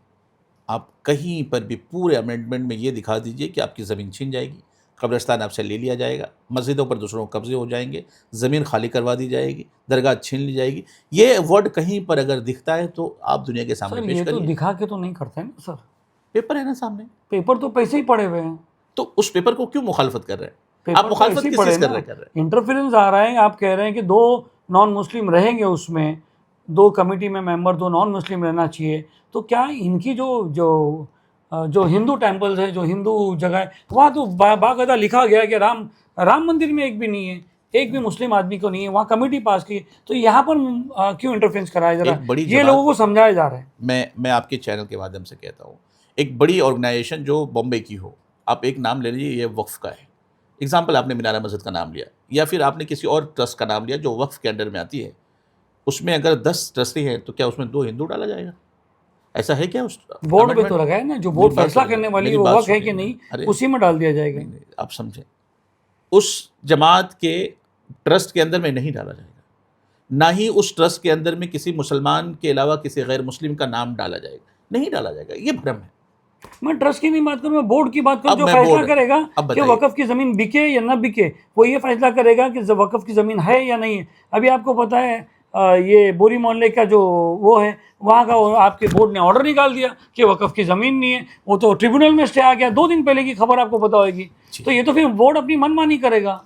آپ کہیں پر بھی پورے امینڈمنٹ میں یہ دکھا دیجئے کہ آپ کی زمین چھین جائے گی, قبرستان آپ سے لے لیا جائے گا, مسجدوں پر دوسروں کو قبضے ہو جائیں گے, زمین خالی کروا دی جائے گی, درگاہ چھین لی جائے گی. یہ ورڈ کہیں پر اگر دکھتا ہے تو آپ دنیا کے سامنے سر پیش یہ تو کریے. دکھا کے تو نہیں کرتے نا سر, پیپر ہے نا سامنے, پیپر تو پیسے ہی پڑے ہوئے ہیں. تو اس پیپر کو کیوں مخالفت کر رہے ہیں؟ پیپر آپ تو مخالفت ایسے ہی کس پڑے چیز کر نا, رہے ہیں؟ انٹرفیرنس آ رہا ہے. آپ کہہ رہے ہیں کہ 2 نان مسلم رہیں گے, اس میں 2 کمیٹی میں ممبر 2 نان مسلم رہنا چاہیے. تو کیا ان کی جو ہندو ٹیمپلز ہیں, جو ہندو جگہ ہے, وہاں تو باقاعدہ لکھا گیا ہے کہ رام مندر میں ایک بھی نہیں ہے, ایک بھی مسلم آدمی کو نہیں ہے, وہاں کمیٹی پاس کی. تو یہاں پر کیوں انٹرفیرنس کرایا جا رہا ایک بڑی ہے, یہ لوگوں کو سمجھایا جا رہا ہے. میں آپ کے چینل کے مادھیم سے کہتا ہوں, ایک بڑی آرگنائزیشن جو بامبے کی ہو, آپ ایک نام لے لیجیے, یہ وقف کا ہے. اگزامپل آپ نے مینارہ مسجد کا نام لیا, یا پھر آپ نے کسی اور ٹرسٹ کا نام لیا جو وقف کے انڈر میں آتی ہے. اس میں اگر 10 ٹرسٹی ہیں تو کیا اس میں 2 ہندو ڈالا جائے گا؟ ایسا ہے کیا؟ اس بورڈ پہ تو لگا ہے نا, جو بورڈ فیصلہ کرنے والی وہ وقف ہے کہ نہیں, اسی میں ڈال دیا جائے گا. آپ سمجھیں, اس جماعت کے ٹرسٹ کے اندر میں نہیں ڈالا جائے گا, نہ ہی اس ٹرسٹ کے اندر میں کسی مسلمان کے علاوہ کسی غیر مسلم کا نام ڈالا جائے گا, نہیں ڈالا جائے گا. یہ بھرم ہے. میں ٹرسٹ کی نہیں بات کروں, میں بورڈ کی بات کروں, اب جو میں فیصلہ بورڈ- کرے گا اب کہ بتائیے. وقف کی زمین بکے یا نہ بکے, وہ یہ فیصلہ کرے گا کہ وقف کی زمین ہے یا نہیں ہے. ابھی آپ کو پتہ ہے یہ بوری محلے کا جو وہ ہے, وہاں کا آپ کے بورڈ نے آرڈر نکال دیا کہ وقف کی زمین نہیں ہے. وہ تو ٹریبونل میں اسٹے آ گیا, 2 دن پہلے کی خبر آپ کو پتہ ہوئے گی. تو یہ تو پھر بورڈ اپنی من مانی کرے گا.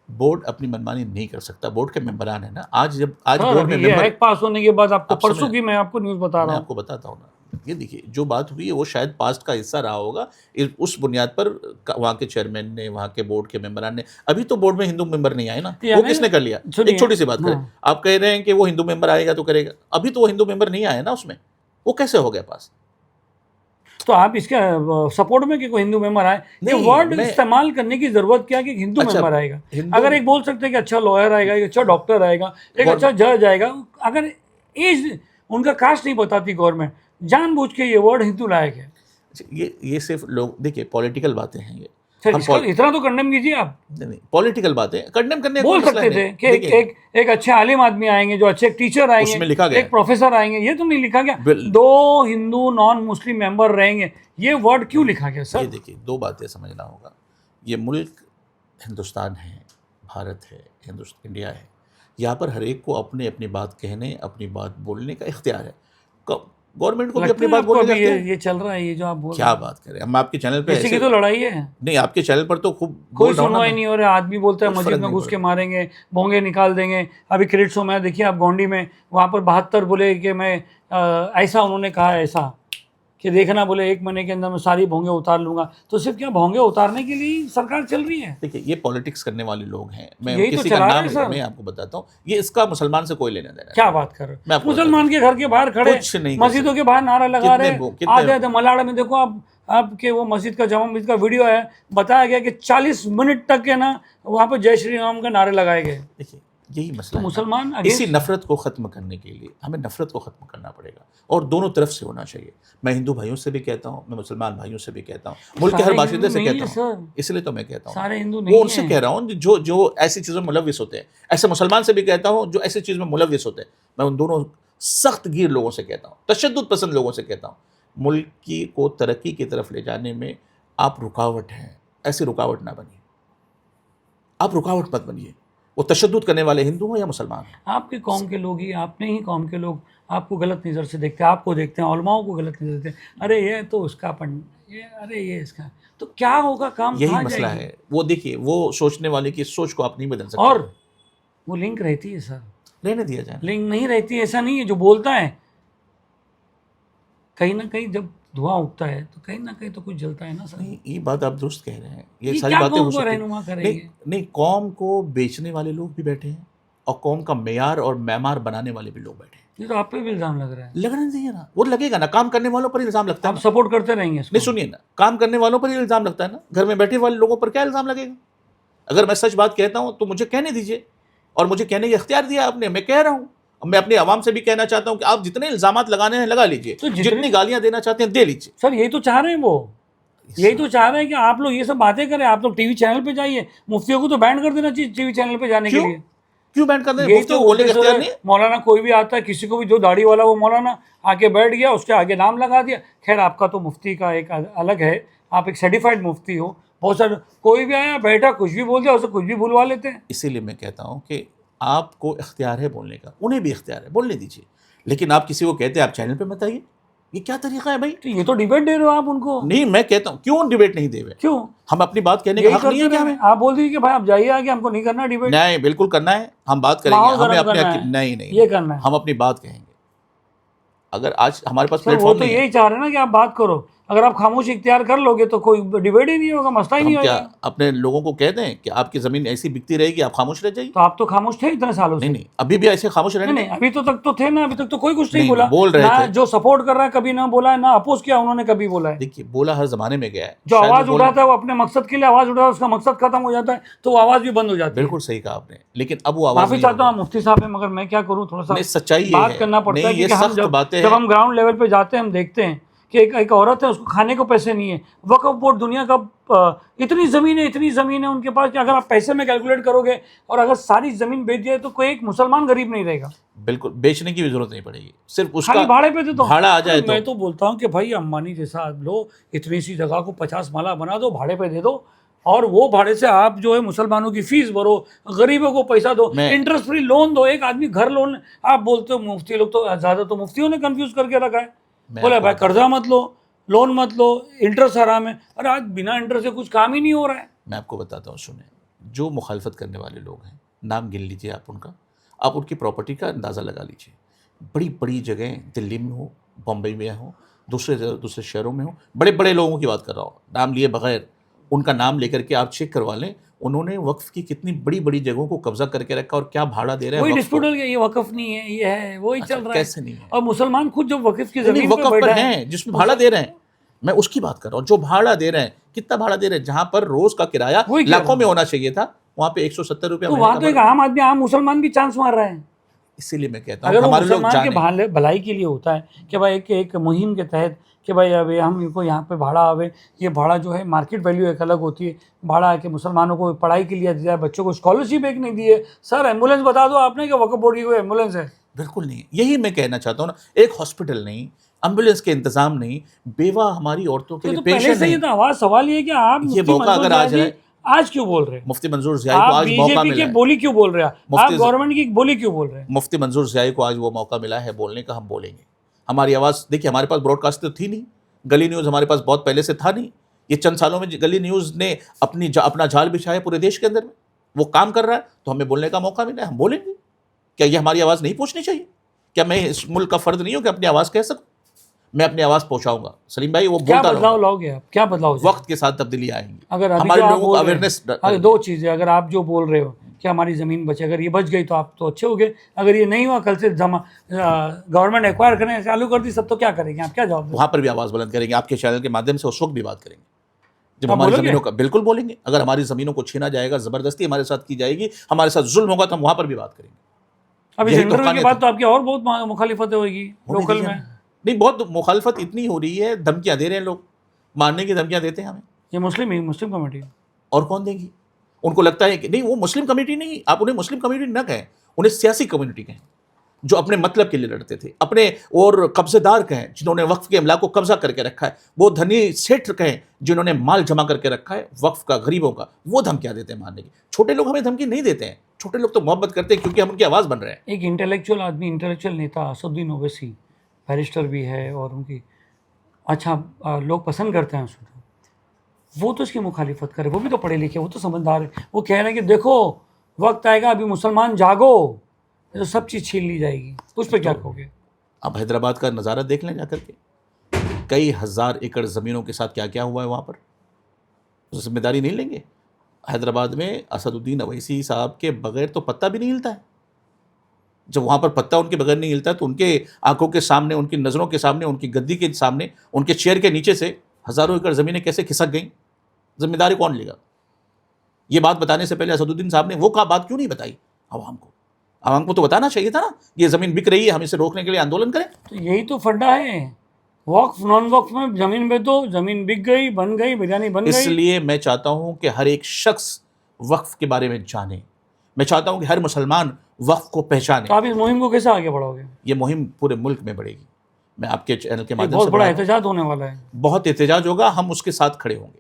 بورڈ اپنی منمانی نہیں کر سکتا, بورڈ کے ممبران ہیں نا. آج سر بورڈ میں ابھی یہ ممبر, ایکٹ پاس ہونے کے بعد آپ کو آپ پرسوں سمجھ- کی میں آپ کو نیوز بتا میں رہا آپ ہوں. کو بتاتا ہوں نا. یہ دیکھیے, جو بات ہوئی ہے وہ شاید پاسٹ کا حصہ رہا ہوگا. اس بنیاد پر وہاں کے چیئرمین نے, وہاں کے بورڈ کے ممبران نے, ابھی تو بورڈ میں ہندو ممبر نہیں آئے نا, وہ کس نے کر لیا؟ ایک چھوٹی سی بات کریں, آپ کہہ رہے ہیں کہ وہ ہندو ممبر آئے گا تو کرے گا, ابھی تو وہ ہندو ممبر نہیں آئے نا اس میں, وہ کیسے ہو گیا پاس؟ تو آپ اس کے سپورٹ میں کہ کوئی ہندو ممبر آئے, یہ ورڈ استعمال کرنے کی ضرورت کیا کہ ہندو ممبر آئے گا؟ اگر ایک بول سکتے ہیں کہ اچھا لوئر آئے گا, ایک اچھا ڈاکٹر آئے گا, ایک اچھا جج آئے گا. اگر ایج ان کا کاسٹ نہیں بتاتی گورنمنٹ, جان بوجھ کے یہ ورڈ ہندو لائے گئے. یہ صرف لوگ دیکھیے پولیٹیکل باتیں ہیں. یہ اتنا تو کنڈیم کیجیے آپ. نہیں, پولیٹیکل باتیں کنڈیم کرنے بول سکتے تھے کہ ایک اچھے عالم آدمی آئیں گے, جو اچھے ٹیچر آئیں اس میں گے, لکھا گیا ایک پروفیسر آئیں گے. یہ تو نہیں لکھا گیا 2 ہندو نان مسلم ممبر رہیں گے, یہ ورڈ کیوں لکھا گیا سر؟ یہ دیکھیے, 2 باتیں سمجھنا ہوگا. یہ ملک ہندوستان ہے, بھارت ہے, انڈیا ہے. یہاں پر ہر ایک کو اپنی بات کہنے, اپنی بات بولنے کا اختیار ہے. گورنمنٹ کو بھی اپنی بات بولنے کا اختیار ہے. یہ چل رہا ہے, یہ جو آپ بول کیا بات کریں, ہم آپ کے چینل پہ کسی کی تو لڑائی ہے نہیں, آپ کے چینل پر تو خوب کوئی سنوائی نہیں ہو رہا. آدمی بولتا ہے مسجد میں گھس کے ماریں گے, بھونگے نکال دیں گے. ابھی کریڈٹ شو میں دیکھیے آپ گونڈی میں, وہاں پر 72 بولے کہ میں ایسا, انہوں نے کہا ایسا کہ دیکھنا, بولے 1 مہینے کے اندر میں ساری بھونگے اتار لوں گا. تو صرف کیا بھونگے اتارنے کے لیے سرکار چل رہی ہے؟ دیکھیے, یہ پالیٹکس کرنے والے لوگ ہیں. میں یہی تو کسی کا چلا نام رہے ہیں میں آپ کو بتاتا ہوں, یہ اس کا مسلمان سے کوئی لینا دینا. کیا بات کر رہے ہیں؟ مسلمان کے گھر کے باہر کھڑے, مسجدوں کے باہر نعرہ لگا رہے. آدھے ملاڑ میں دیکھو آپ کے وہ مسجد کا, جامع مسجد کا ویڈیو ہے, بتایا گیا کہ 40 منٹ تک ہے نا وہاں پہ جے شری رام کا نعرے لگائے گئے. دیکھیے, یہی مسئلہ ہے. مسلمان اسی نفرت کو ختم کرنے کے لیے ہمیں نفرت کو ختم کرنا پڑے گا, اور دونوں طرف سے ہونا چاہیے. میں ہندو بھائیوں سے بھی کہتا ہوں, میں مسلمان بھائیوں سے بھی کہتا ہوں, ملک کے ہر باشندے سے کہتا ہوں. اس لیے تو میں کہتا ہوں, سارے ہندو وہ ان سے کہہ رہا ہوں جو ایسی چیزوں میں ملوث ہوتے ہیں. ایسے مسلمان سے بھی کہتا ہوں جو ایسی چیز میں ملوث ہوتے ہیں. میں ان دونوں سخت گیر لوگوں سے کہتا ہوں, تشدد پسند لوگوں سے کہتا ہوں, ملک کی کو ترقی کی طرف لے جانے میں آپ رکاوٹ ہیں. ایسی رکاوٹ نہ بنیے, آپ رکاوٹ مت بنیے. وہ تشدد کرنے والے ہندو ہوں یا مسلمان ہیں. آپ کی قوم کے لوگ ہی, اپنے ہی قوم کے لوگ آپ کو غلط نظر سے دیکھتے ہیں, آپ کو دیکھتے ہیں, علماؤں کو غلط نظر سے دیکھتے ہیں. ارے یہ تو اس کا ارے یہ اس کا, تو کیا ہوگا کام؟ یہی مسئلہ ہے. وہ دیکھیے, وہ سوچنے والے کی سوچ کو آپ نہیں بدل سکتے. اور وہ لنک رہتی ہے سر, رہنے دیا جائے. لنک نہیں رہتی, ایسا نہیں ہے. جو بولتا ہے کہیں نہ کہیں جب دھواں اٹھتا ہے تو کہیں نہ کہیں تو کچھ جلتا ہے نا سر. نہیں, یہ بات آپ درست کہہ رہے ہیں. یہ یہ ساری کیا باتیں ہو قوم کو سکتی رہنما کریں گے؟ نہیں, قوم کو بیچنے والے لوگ بھی بیٹھے ہیں, اور قوم کا معیار اور معمار بنانے والے بھی لوگ بیٹھے ہیں. یہ تو آپ پہ بھی الزام لگ رہا ہے. لگنا نہیں ہے نا, وہ لگے گا نا, کام کرنے والوں پر الزام لگتا ہے. آپ سپورٹ کرتے رہیں گے اس کو. نہیں سنیے نا, کام کرنے والوں پر ہی الزام لگتا ہے نا, گھر میں بیٹھے والے لوگوں پر کیا الزام لگے گا؟ اگر میں سچ بات کہتا ہوں تو مجھے کہنے دیجیے, اور مجھے کہنے کا اختیار دیا آپ نے, میں کہہ رہا ہوں. میں اپنے عوام سے بھی کہنا چاہتا ہوں کہ آپ جتنے الزامات لگانے ہیں لگا لیجیے, جتنی گالیاں دینا چاہتے ہیں دے لیجیے. سر یہی تو چاہ رہے ہیں, وہ یہی تو چاہ رہے ہیں کہ آپ لوگ یہ سب باتیں کریں. آپ لوگ ٹی وی چینل پہ جائیے, مفتیوں کو تو بینڈ کر دینا چاہیے ٹی وی چینل پہ جانے کے لیے. کیوں بینڈ کر دیں؟ یہی مفتیوں تو کو بولنے کا اختیار نہیں ہے. مولانا کوئی بھی آتا ہے, کسی کو بھی جو داڑھی والا وہ مولانا آ کے بیٹھ گیا, اس کے آگے نام لگا دیا. خیر آپ کا تو مفتی کا ایک الگ ہے, آپ ایک سرٹیفائڈ مفتی ہو. بہت سارے کوئی بھی آیا بیٹھا کچھ بھی بول دیا, اسے کچھ بھی بلوا لیتے ہیں. اسی لیے میں کہتا ہوں کہ آپ کو اختیار ہے بولنے کا, انہیں بھی اختیار ہے, بولنے دیجیے. لیکن آپ کسی کو کہتے ہیں آپ چینل پہ مت آئیے, یہ کیا طریقہ ہے بھائی؟ تو یہ تو ڈیبیٹ دے رہے ہو آپ ان کو. نہیں, میں کہتا ہوں کیوں ڈیبیٹ نہیں دے رہے؟ کیوں؟ ہم اپنی بات کہنے کا حق نہیں ہے کیا ہمیں؟ آپ بول دیجیے کہ بھائی آپ جائیے آگے, ہم کو نہیں کرنا ڈیبیٹ. نہیں, بالکل کرنا ہے, ہم بات کریں گے, ہمیں اپنے نہیں یہ کرنا ہے, ہم اپنی بات کہیں گے. اگر آج ہمارے پاس سر پلیٹ وہ فارم تو نہیں ہے, یہی چاہ رہے ہیں نا کہ آپ بات کرو. اگر آپ خاموش اختیار کر لو گے تو کوئی ڈیبیٹ ہی نہیں ہوگا, مسئلہ ہی نہیں ہم کیا ہوگا. اپنے لوگوں کو کہہ دیں کہ آپ کی زمین ایسی بکتی رہے گی, آپ خاموش رہ جائیے؟ تو آپ تو خاموش تھے اتنے سالوں سے. نہیں, ابھی بھی ایسے خاموش رہنے نہیں, ابھی تو تک تو تھے نا, ابھی تک تو کوئی کچھ نہیں نہیں بولا. بول رہے تھے. نہ جو سپورٹ کر رہا ہے کبھی نہ بولا ہے, نہ اپوز کیا انہوں نے کبھی بولا ہے. دیکھیے, بولا ہر زمانے میں گیا ہے. جو آواز اٹھاتا ہے وہ اپنے مقصد کے لیے آواز اٹھاتا ہے, اس کا مقصد ختم ہو جاتا ہے تو وہ آواز بھی بند ہو جاتی ہے. بالکل صحیح کہا آپ نے, لیکن اب وہ آواز معافی نہیں چاہتا ہوں ہوگی. مفتی صاحب ہیں, مگر میں کیا کروں, تھوڑا نہیں, سا سچائی یہ بات ہے. کرنا پڑتا ہے, نہیں, یہ کیونکہ ہم سخت باتیں ہیں. جب ہم گراؤنڈ لیول پہ جاتے ہیں ہم دیکھتے ہیں کہ ایک عورت ہے, اس کو کھانے کو پیسے نہیں ہے. وقف بورڈ دنیا کا اتنی زمین ہے ان کے پاس کہ اگر آپ پیسے میں کیلکولیٹ کرو گے اور اگر ساری زمین بیچ جائے تو کوئی ایک مسلمان غریب نہیں رہے گا. بالکل, بیچنے کی بھی ضرورت نہیں پڑے گی, صرف اس خالی کا بھاڑے پہ دے دو. بھاڑا آ جائے تو. میں تو بولتا ہوں کہ بھائی امبانی جیسا لو, اتنی سی جگہ کو 50 مالا بنا دو, بھاڑے پہ دے دو, اور وہ بھاڑے سے آپ جو ہے مسلمانوں کی فیس بھرو, غریبوں کو پیسہ دو, انٹرسٹ فری لون دو. ایک آدمی گھر لون, آپ بولتے ہو مفتی لوگ تو زیادہ تو مفتیوں نے کنفیوز کر کے رکھا ہے. بولا بھائی قرضہ مت لو, لون مت لو, انٹرسٹ حرام ہے. ارے آج بنا انٹرسٹ سے کچھ کام ہی نہیں ہو رہا ہے. میں آپ کو بتاتا ہوں, سنیں, جو مخالفت کرنے والے لوگ ہیں, نام گن لیجئے آپ ان کا, آپ ان کی پراپرٹی کا اندازہ لگا لیجئے. بڑی بڑی جگہیں دلی میں ہو, بمبئی میں ہو, دوسرے شہروں میں ہو, بڑے بڑے لوگوں کی بات کر رہا ہوں, نام لیے بغیر, ان کا نام لے کر کے آپ چیک کروا لیں, انہوں نے وقف کی کتنی بڑی بڑی جگہوں کو قبضہ کر کے رکھا اور کیا بھاڑا دے رہے ہیں. وہی وقف ڈسپیوٹ ہو گیا, یہ وقف نہیں ہے, یہ ہے, وہی چل رہا ہے. کیسے نہیں ہے؟ اور مسلمان خود جو وقف کی زمین وقف پہ پر بیٹھا ہے, ہیں, جس میں بھاڑا دے رہے ہیں, میں اس کی بات کر رہا ہوں. جو بھاڑا دے رہے ہیں, کتنا بھاڑا دے رہے ہیں, جہاں پر روز کا کرایہ لاکھوں میں ہونا چاہیے تھا, وہاں پہ 170 روپیہ. تو وہاں تو ایک عام آدمی, عام مسلمان بھی چانس مار رہا ہے. اسی لیے میں کہتا ہوں اگر وہ ہمارے لوگ مسلمان کے جانیں, بھلائی کے لیے ہوتا ہے کہ بھائی ایک مہم کے تحت کہ بھائی اب ہم ان کو یہاں پہ بھاڑا آوے, یہ بھاڑا جو ہے مارکیٹ ویلیو ایک الگ ہوتی ہے, بھاڑا ہے کہ مسلمانوں کو پڑھائی کے لیے دیا جائے, بچوں کو اسکالرشپ ایک نہیں دی ہے. سر ایمبولینس بتا دو آپ نے کہ وقف بورڈ کی کوئی ایمبولینس ہے؟ بالکل نہیں. یہی میں کہنا چاہتا ہوں نا, ایک ہاسپٹل نہیں, ایمبولینس کے انتظام نہیں, بیوہ ہماری عورتوں کے لیے پہلے سے یہ تو سوال یہ ہے کہ آپ یہ موقع اگر آ جائے, آج کیوں بول رہے ہیں؟ مفتی منظور ضیائی کو آپ آج بی موقع جے پی ملا کی ہے, بولی کیوں بول رہے ہیں, آپ گورنمنٹ کی بولی کیوں بول رہے ہیں؟ مفتی منظور ضیائی کو آج وہ موقع ملا ہے بولنے کا, ہم بولیں گے. ہماری آواز دیکھیے, ہمارے پاس براڈ کاسٹ تو تھی نہیں, گلی نیوز ہمارے پاس بہت پہلے سے تھا نہیں. یہ چند سالوں میں گلی نیوز نے اپنا جال بچھایا پورے دیش کے اندر میں, وہ کام کر رہا ہے, تو ہمیں بولنے کا موقع ملا ہے, ہم بولیں گے. کیا یہ ہماری آواز نہیں پہنچنی چاہیے؟ کیا میں اس ملک کا فرد نہیں ہوں کہ اپنی آواز کہہ سکوں؟ میں اپنی آواز پہنچاؤں گا. سلیم بھائی, وہ کیا بولتا بدلاؤ رہوں, لاؤ گے آپ, کیا بدلاؤ؟ وقت کے ساتھ تبدیلی آئیں گی. اگر ہمارے لوگوں کو اویئرنیس, دو چیزیں, اگر آپ جو بول رہے ہو کہ ہماری زمین بچے, اگر یہ بچ گئی تو آپ تو اچھے ہو گئے, اگر یہ نہیں ہوا, کل سے گورنمنٹ ایکوائر کرنے چالو کر دی سب, تو کیا کریں گے آپ, کیا جواب دیں گے؟ وہاں پر بھی آواز بلند کریں گے آپ کے چینل کے مادھیم سے, اس وقت بھی بات کریں گے جب ہماری زمینوں کا, بالکل بولیں گے. اگر ہماری زمینوں کو چھینا جائے گا, زبردستی ہمارے ساتھ کی جائے گی, ہمارے ساتھ ظلم ہوگا, تو ہم وہاں پر بھی بات کریں گے. اب اس انٹرویو کے بعد تو آپ کی اور بہت مخالفت ہوگی لوکل میں. نہیں, بہت مخالفت اتنی ہو رہی ہے, دھمکیاں دے رہے ہیں لوگ, مارنے کی دھمکیاں دیتے ہیں ہمیں. یہ مسلم کمیٹی اور کون دیں گی؟ ان کو لگتا ہے کہ نہیں, وہ مسلم کمیٹی نہیں, آپ انہیں مسلم کمیٹی نہ کہیں, انہیں سیاسی کمیونٹی کہیں, جو اپنے مطلب کے لیے لڑتے تھے, اپنے اور قبضے دار کہیں جنہوں نے وقف کے املاک کو قبضہ کر کے رکھا ہے, وہ دھنی سیٹھ کہیں جنہوں نے مال جمع کر کے رکھا ہے وقف کا, غریبوں کا, وہ دھمکیاں دیتے ہیں مارنے کی. چھوٹے لوگ ہمیں دھمکی نہیں دیتے ہیں, چھوٹے لوگ تو محبت کرتے ہیں کیونکہ ہم ان کی آواز بن رہے ہیں. ایک انٹلیکچوئل آدمی, انٹلیکچوئل نیتا اسدالدین اویسی, بیرسٹر بھی ہے, اور ان کی اچھا لوگ پسند کرتے ہیں اس کو, وہ تو اس کی مخالفت کرے, وہ بھی تو پڑھے لکھے, وہ تو سمجھدار ہے. وہ کہہ رہے ہیں کہ دیکھو وقت آئے گا, ابھی مسلمان جاگو, تو سب چیز چھین لی جائے گی. اس پہ کیا کہو گے؟ آپ حیدرآباد کا نظارہ دیکھ لیں جا کر کے, کئی ہزار ایکڑ زمینوں کے ساتھ کیا کیا ہوا ہے وہاں پر. ذمہ داری نہیں لیں گے؟ حیدرآباد میں اسد الدین اویسی صاحب کے بغیر تو پتہ بھی نہیں ہلتا ہے. جب وہاں پر پتا ان کے بغیر نہیں ہلتا تو ان کے آنکھوں کے سامنے، ان کی نظروں کے سامنے، ان کی گدی کے سامنے، ان کے چیئر کے نیچے سے ہزاروں ایکڑ زمینیں کیسے کھسک گئیں؟ ذمہ داری کون لے گا؟ یہ بات بتانے سے پہلے اسد الدین صاحب نے وہ بات کیوں نہیں بتائی عوام کو؟ عوام کو تو بتانا چاہیے تھا نا، یہ زمین بک رہی ہے، ہم اسے روکنے کے لیے آندولن کریں۔ تو یہی تو فڈا ہے، وقف نان وقف میں زمین بیچو، زمین بک گئی، بن گئی، بریانی بن گئی۔ اس لیے میں چاہتا ہوں کہ ہر ایک شخص وقف کے بارے میں جانے، میں چاہتا ہوں کہ ہر مسلمان وقف کو پہچانے۔ تو آپ اس مہم کو کیسے آگے بڑھاؤ گے؟ یہ مہم پورے ملک میں بڑھے گی، میں آپ کے چینل کے مادھیم بہت سے بڑا بڑھا رہا ہوں۔ احتجاج ہونے والا ہے۔ بہت احتجاج ہوگا، ہم اس کے ساتھ کھڑے ہوں گے۔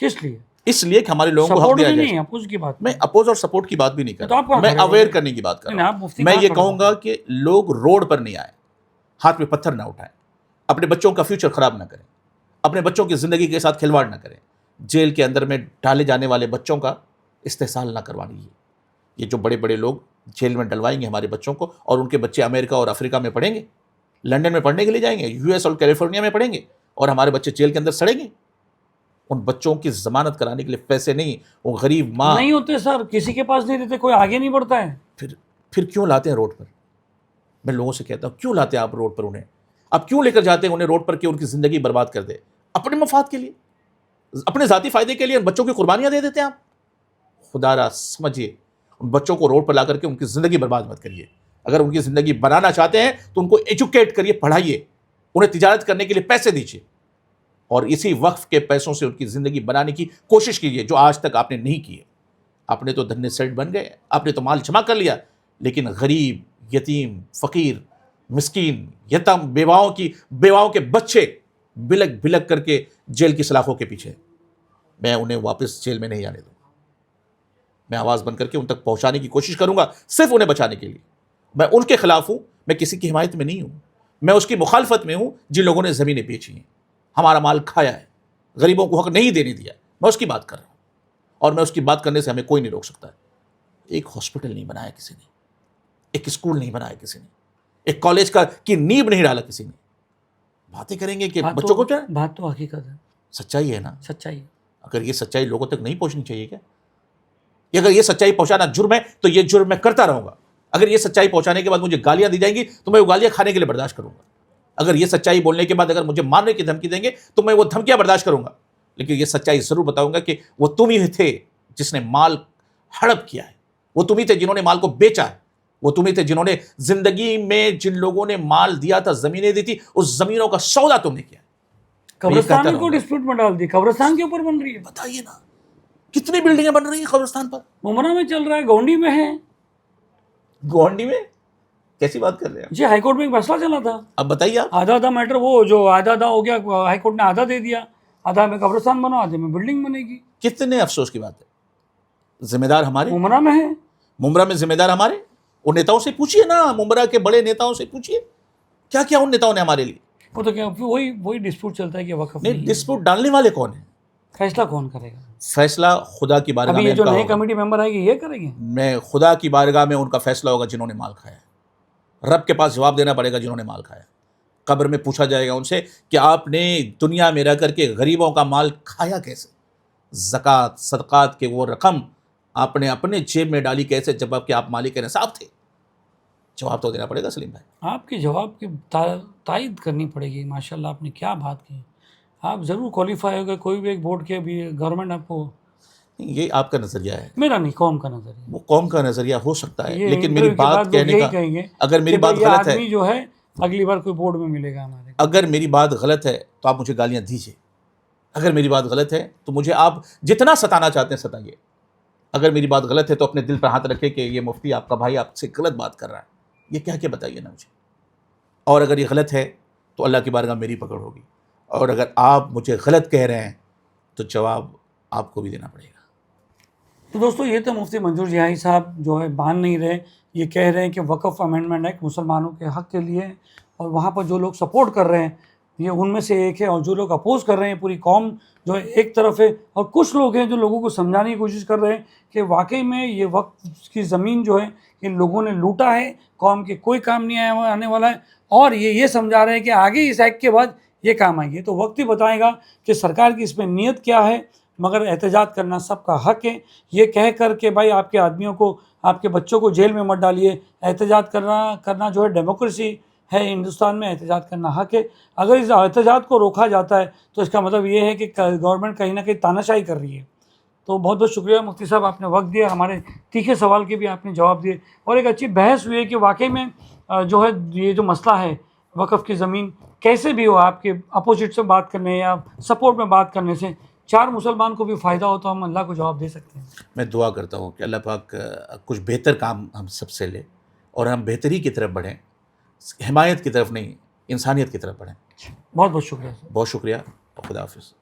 کس لیے؟ اس لیے کہ ہمارے لوگوں کو حق سپورٹ دیا بھی جائے۔ نہیں، اپوز کی بات میں اپوز اور سپورٹ کی بات بھی نہیں کر تو آپ رہا، کہاں میں کھڑے ہو اویئر گے؟ کرنے کی بات کر نہیں، رہا آپ ہوں۔ مفتی میں کہاں یہ کھڑے کہوں گا کہ لوگ روڈ پر نہیں آئیں، ہاتھ میں پتھر نہ اٹھائیں، اپنے بچوں کا فیوچر خراب نہ کریں، اپنے بچوں کی زندگی کے ساتھ کھلواڑ نہ کریں، جیل کے اندر میں ڈالے جانے والے بچوں کا استحصال نہ کروائیے۔ یہ جو بڑے بڑے لوگ جیل میں ڈلوائیں گے ہمارے بچوں کو، اور ان کے بچے امریکہ اور افریقہ میں پڑھیں گے، لنڈن میں پڑھنے کے لیے جائیں گے، یو ایس اور کیلیفورنیا میں پڑھیں گے، اور ہمارے بچے جیل کے اندر سڑیں گے۔ ان بچوں کی ضمانت کرانے کے لیے پیسے نہیں، وہ غریب ماں نہیں ہوتے سر، کسی کے پاس نہیں رہتے، کوئی آگے نہیں بڑھتا ہے۔ پھر کیوں لاتے ہیں روڈ پر؟ میں لوگوں سے کہتا ہوں کیوں لاتے ہیں آپ روڈ پر انہیں؟ آپ کیوں لے کر جاتے ہیں انہیں روڈ پر کہ ان کی زندگی برباد کر دے؟ اپنے مفاد کے لیے، اپنے ذاتی فائدے کے لیے ان بچوں کی قربانیاں دے دیتے ہیں آپ۔ خدا را سمجھیے، ان بچوں کو روڈ پر لا کر کے ان کی زندگی برباد مت کریے۔ اگر ان کی زندگی بنانا چاہتے ہیں تو ان کو ایجوکیٹ کریے، پڑھائیے، انہیں تجارت کرنے کے لیے پیسے دیجیے، اور اسی وقف کے پیسوں سے ان کی زندگی بنانے کی کوشش کیجیے، جو آج تک آپ نے نہیں کی ہے۔ آپ نے تو دھنے سیٹ بن گئے، آپ نے تو مال جمع کر لیا، لیکن غریب، یتیم، فقیر، مسکین، یتیم، بیواؤں کے بچے بلک بلک کر کے جیل کی سلاخوں کے پیچھے، میں انہیں واپس جیل میں نہیں جانے دوں گا۔ میں آواز بن کر کے ان تک پہنچانے کی کوشش کروں گا، صرف انہیں بچانے کے لیے۔ میں ان کے خلاف ہوں، میں کسی کی حمایت میں نہیں ہوں، میں اس کی مخالفت میں ہوں جن لوگوں نے زمینیں بیچی ہیں، ہمارا مال کھایا ہے، غریبوں کو حق نہیں دینے دیا، میں اس کی بات کر رہا ہوں، اور میں اس کی بات کرنے سے ہمیں کوئی نہیں روک سکتا۔ ایک ہاسپٹل نہیں بنایا کسی نے، ایک اسکول نہیں بنایا کسی نے، ایک کالج کی نیب نہیں ڈالا کسی نے۔ باتیں کریں گے کہ بچوں کو کیا؟ بات تو حقیقت ہے، سچائی ہے نا۔ سچائی ہے۔ اگر یہ سچائی لوگوں تک نہیں پہنچنی چاہیے کیا؟ اگر یہ سچائی پہنچانا جرم ہے تو یہ جرم میں کرتا رہوں گا۔ اگر یہ سچائی پہنچانے کے بعد مجھے گالیاں دی جائیں گی تو میں وہ گالیاں کھانے کے لیے برداشت کروں گا۔ اگر یہ سچائی بولنے کے بعد اگر مجھے مارنے کی دھمکی دیں گے تو میں وہ دھمکیاں برداشت کروں گا، لیکن یہ سچائی ضرور بتاؤں گا کہ وہ تم ہی تھے جس نے مال ہڑپ کیا ہے، وہ تم ہی تھے جنہوں نے مال کو بیچا ہے، وہ تم ہی تھے جنہوں نے زندگی میں جن لوگوں نے مال دیا تھا، زمینیں دی تھی، اس زمینوں کا سودا تم نے کیا۔ قبرستان کو ڈسپیوٹ میں ڈال دی، قبرستان کے اوپر بن رہی ہے۔ بتائیے نا، کتنی بلڈنگیں بن رہی ہیں قبرستان پر؟ ممرا میں چل رہا ہے، گونڈی میں ہے۔ گوانڈی میں؟ کیسی بات کر رہے ہیں؟ جی، ہائی کورٹ میں ایک فیصلہ چلا تھا، اب بتائیے آپ۔ آدھا میٹر، وہ جو آدھا ہو گیا، ہائی کورٹ نے آدھا دے دیا، آدھا میں قبرستان بناؤ، آدھے میں بلڈنگ بنے گی۔ کتنے افسوس کی بات ہے۔ ذمہ دار ہمارے ممرا میں ہے۔ ممبرا میں ذمہ دار ہمارے، ان نیتاؤں سے پوچھیے نا، ممبرا کے بڑے نیتاؤں سے پوچھیے کیا کیا ان نیتاؤں نے ہمارے لیے۔ وہ تو کیا وہی ڈسپیوٹ چلتا ہے کہ وقف نہیں، ڈسپیوٹ ڈالنے والے کون ہیں؟ فیصلہ کون کرے گا؟ فیصلہ خدا کی بارگاہ ابھی میں یہ جو ان کا نئے ہوگا۔ کمیٹی ممبر آئے گی یہ کریں گے؟ میں خدا کی بارگاہ میں ان کا فیصلہ ہوگا جنہوں نے مال کھایا، رب کے پاس جواب دینا پڑے گا جنہوں نے مال کھایا۔ قبر میں پوچھا جائے گا ان سے کہ آپ نے دنیا میں رہ کر کے غریبوں کا مال کھایا کیسے؟ زکوٰۃ، صدقات کے وہ رقم آپ نے اپنے جیب میں ڈالی کیسے، جب آپ مالک نصاب تھے؟ جواب تو دینا پڑے گا سلیم بھائی۔ آپ کے جواب کی تائید کرنی پڑے گی۔ ماشاءاللہ آپ نے کیا بات کی، آپ ضرور کوالیفائی ہو گئے، کوئی بھی ایک بورڈ کے بھی گورنمنٹ آپ کو۔ یہ آپ کا نظریہ ہے، میرا نہیں، قوم کا نظریہ۔ وہ قوم کا نظریہ ہو سکتا ہے، یہ لیکن میری انٹرویو کے بعد بات لوگ کہنے یہی کا، کہیں گے اگر میری کہ بات بھئی غلط ہے، آدمی جو ہے اگلی بار کوئی بورڈ میں ملے گا ہمارے۔ اگر میری بات غلط ہے تو آپ مجھے گالیاں دیجیے، اگر میری بات غلط ہے تو مجھے آپ جتنا ستانا چاہتے ہیں ستائیے۔ اگر میری بات غلط ہے تو اپنے دل پر ہاتھ رکھے کہ یہ مفتی آپ کا بھائی آپ سے غلط بات کر رہا ہے، یہ کہہ کے بتائیے نا مجھے۔ اور اگر یہ غلط ہے تو اللہ کی بارگاہ میری پکڑ ہوگی، اور اگر آپ مجھے غلط کہہ رہے ہیں تو جواب آپ کو بھی دینا پڑے گا۔ تو دوستو، یہ تو مفتی منظور جہانی صاحب جو ہے مان نہیں رہے، یہ کہہ رہے ہیں کہ وقف امینڈمنٹ ایکٹ مسلمانوں کے حق کے لیے، اور وہاں پر جو لوگ سپورٹ کر رہے ہیں یہ ان میں سے ایک ہے، اور جو لوگ اپوز کر رہے ہیں پوری قوم جو ہے ایک طرف ہے، اور کچھ لوگ ہیں جو لوگوں کو سمجھانے کی کوشش کر رہے ہیں کہ واقعی میں یہ وقف کی زمین جو ہے یہ لوگوں نے لوٹا ہے، قوم کے کوئی کام نہیں آنے والا ہے، اور یہ سمجھا رہے ہیں کہ آگے اس ایکٹ کے بعد یہ کام آئے گی۔ تو وقت ہی بتائے گا کہ سرکار کی اس میں نیت کیا ہے، مگر احتجاج کرنا سب کا حق ہے۔ یہ کہہ کر کہ بھائی آپ کے آدمیوں کو آپ کے بچوں کو جیل میں مت ڈالیے. احتجاج کرنا جو ہے ڈیموکریسی ہے ہندوستان میں, احتجاج کرنا حق ہے. اگر اس احتجاج کو روکا جاتا ہے تو اس کا مطلب یہ ہے کہ گورنمنٹ کہیں نہ کہیں تاناشاہی کر رہی ہے. تو بہت بہت شکریہ مفتی صاحب, آپ نے وقت دیا, ہمارے تیکھے سوال کے بھی آپ نے جواب دیے, اور ایک اچھی بحث ہوئی ہے کہ واقعی میں جو ہے یہ جو مسئلہ ہے وقف کی زمین کیسے بھی ہو, آپ کے اپوزٹ سے بات کرنے یا سپورٹ میں بات کرنے سے 4 مسلمان کو بھی فائدہ ہو تو ہم اللہ کو جواب دے سکتے ہیں. میں دعا کرتا ہوں کہ اللہ پاک کچھ بہتر کام ہم سب سے لے اور ہم بہتری کی طرف بڑھیں, حمایت کی طرف نہیں, انسانیت کی طرف بڑھیں. بہت بہت شکریہ سر. بہت شکریہ, خدا حافظ.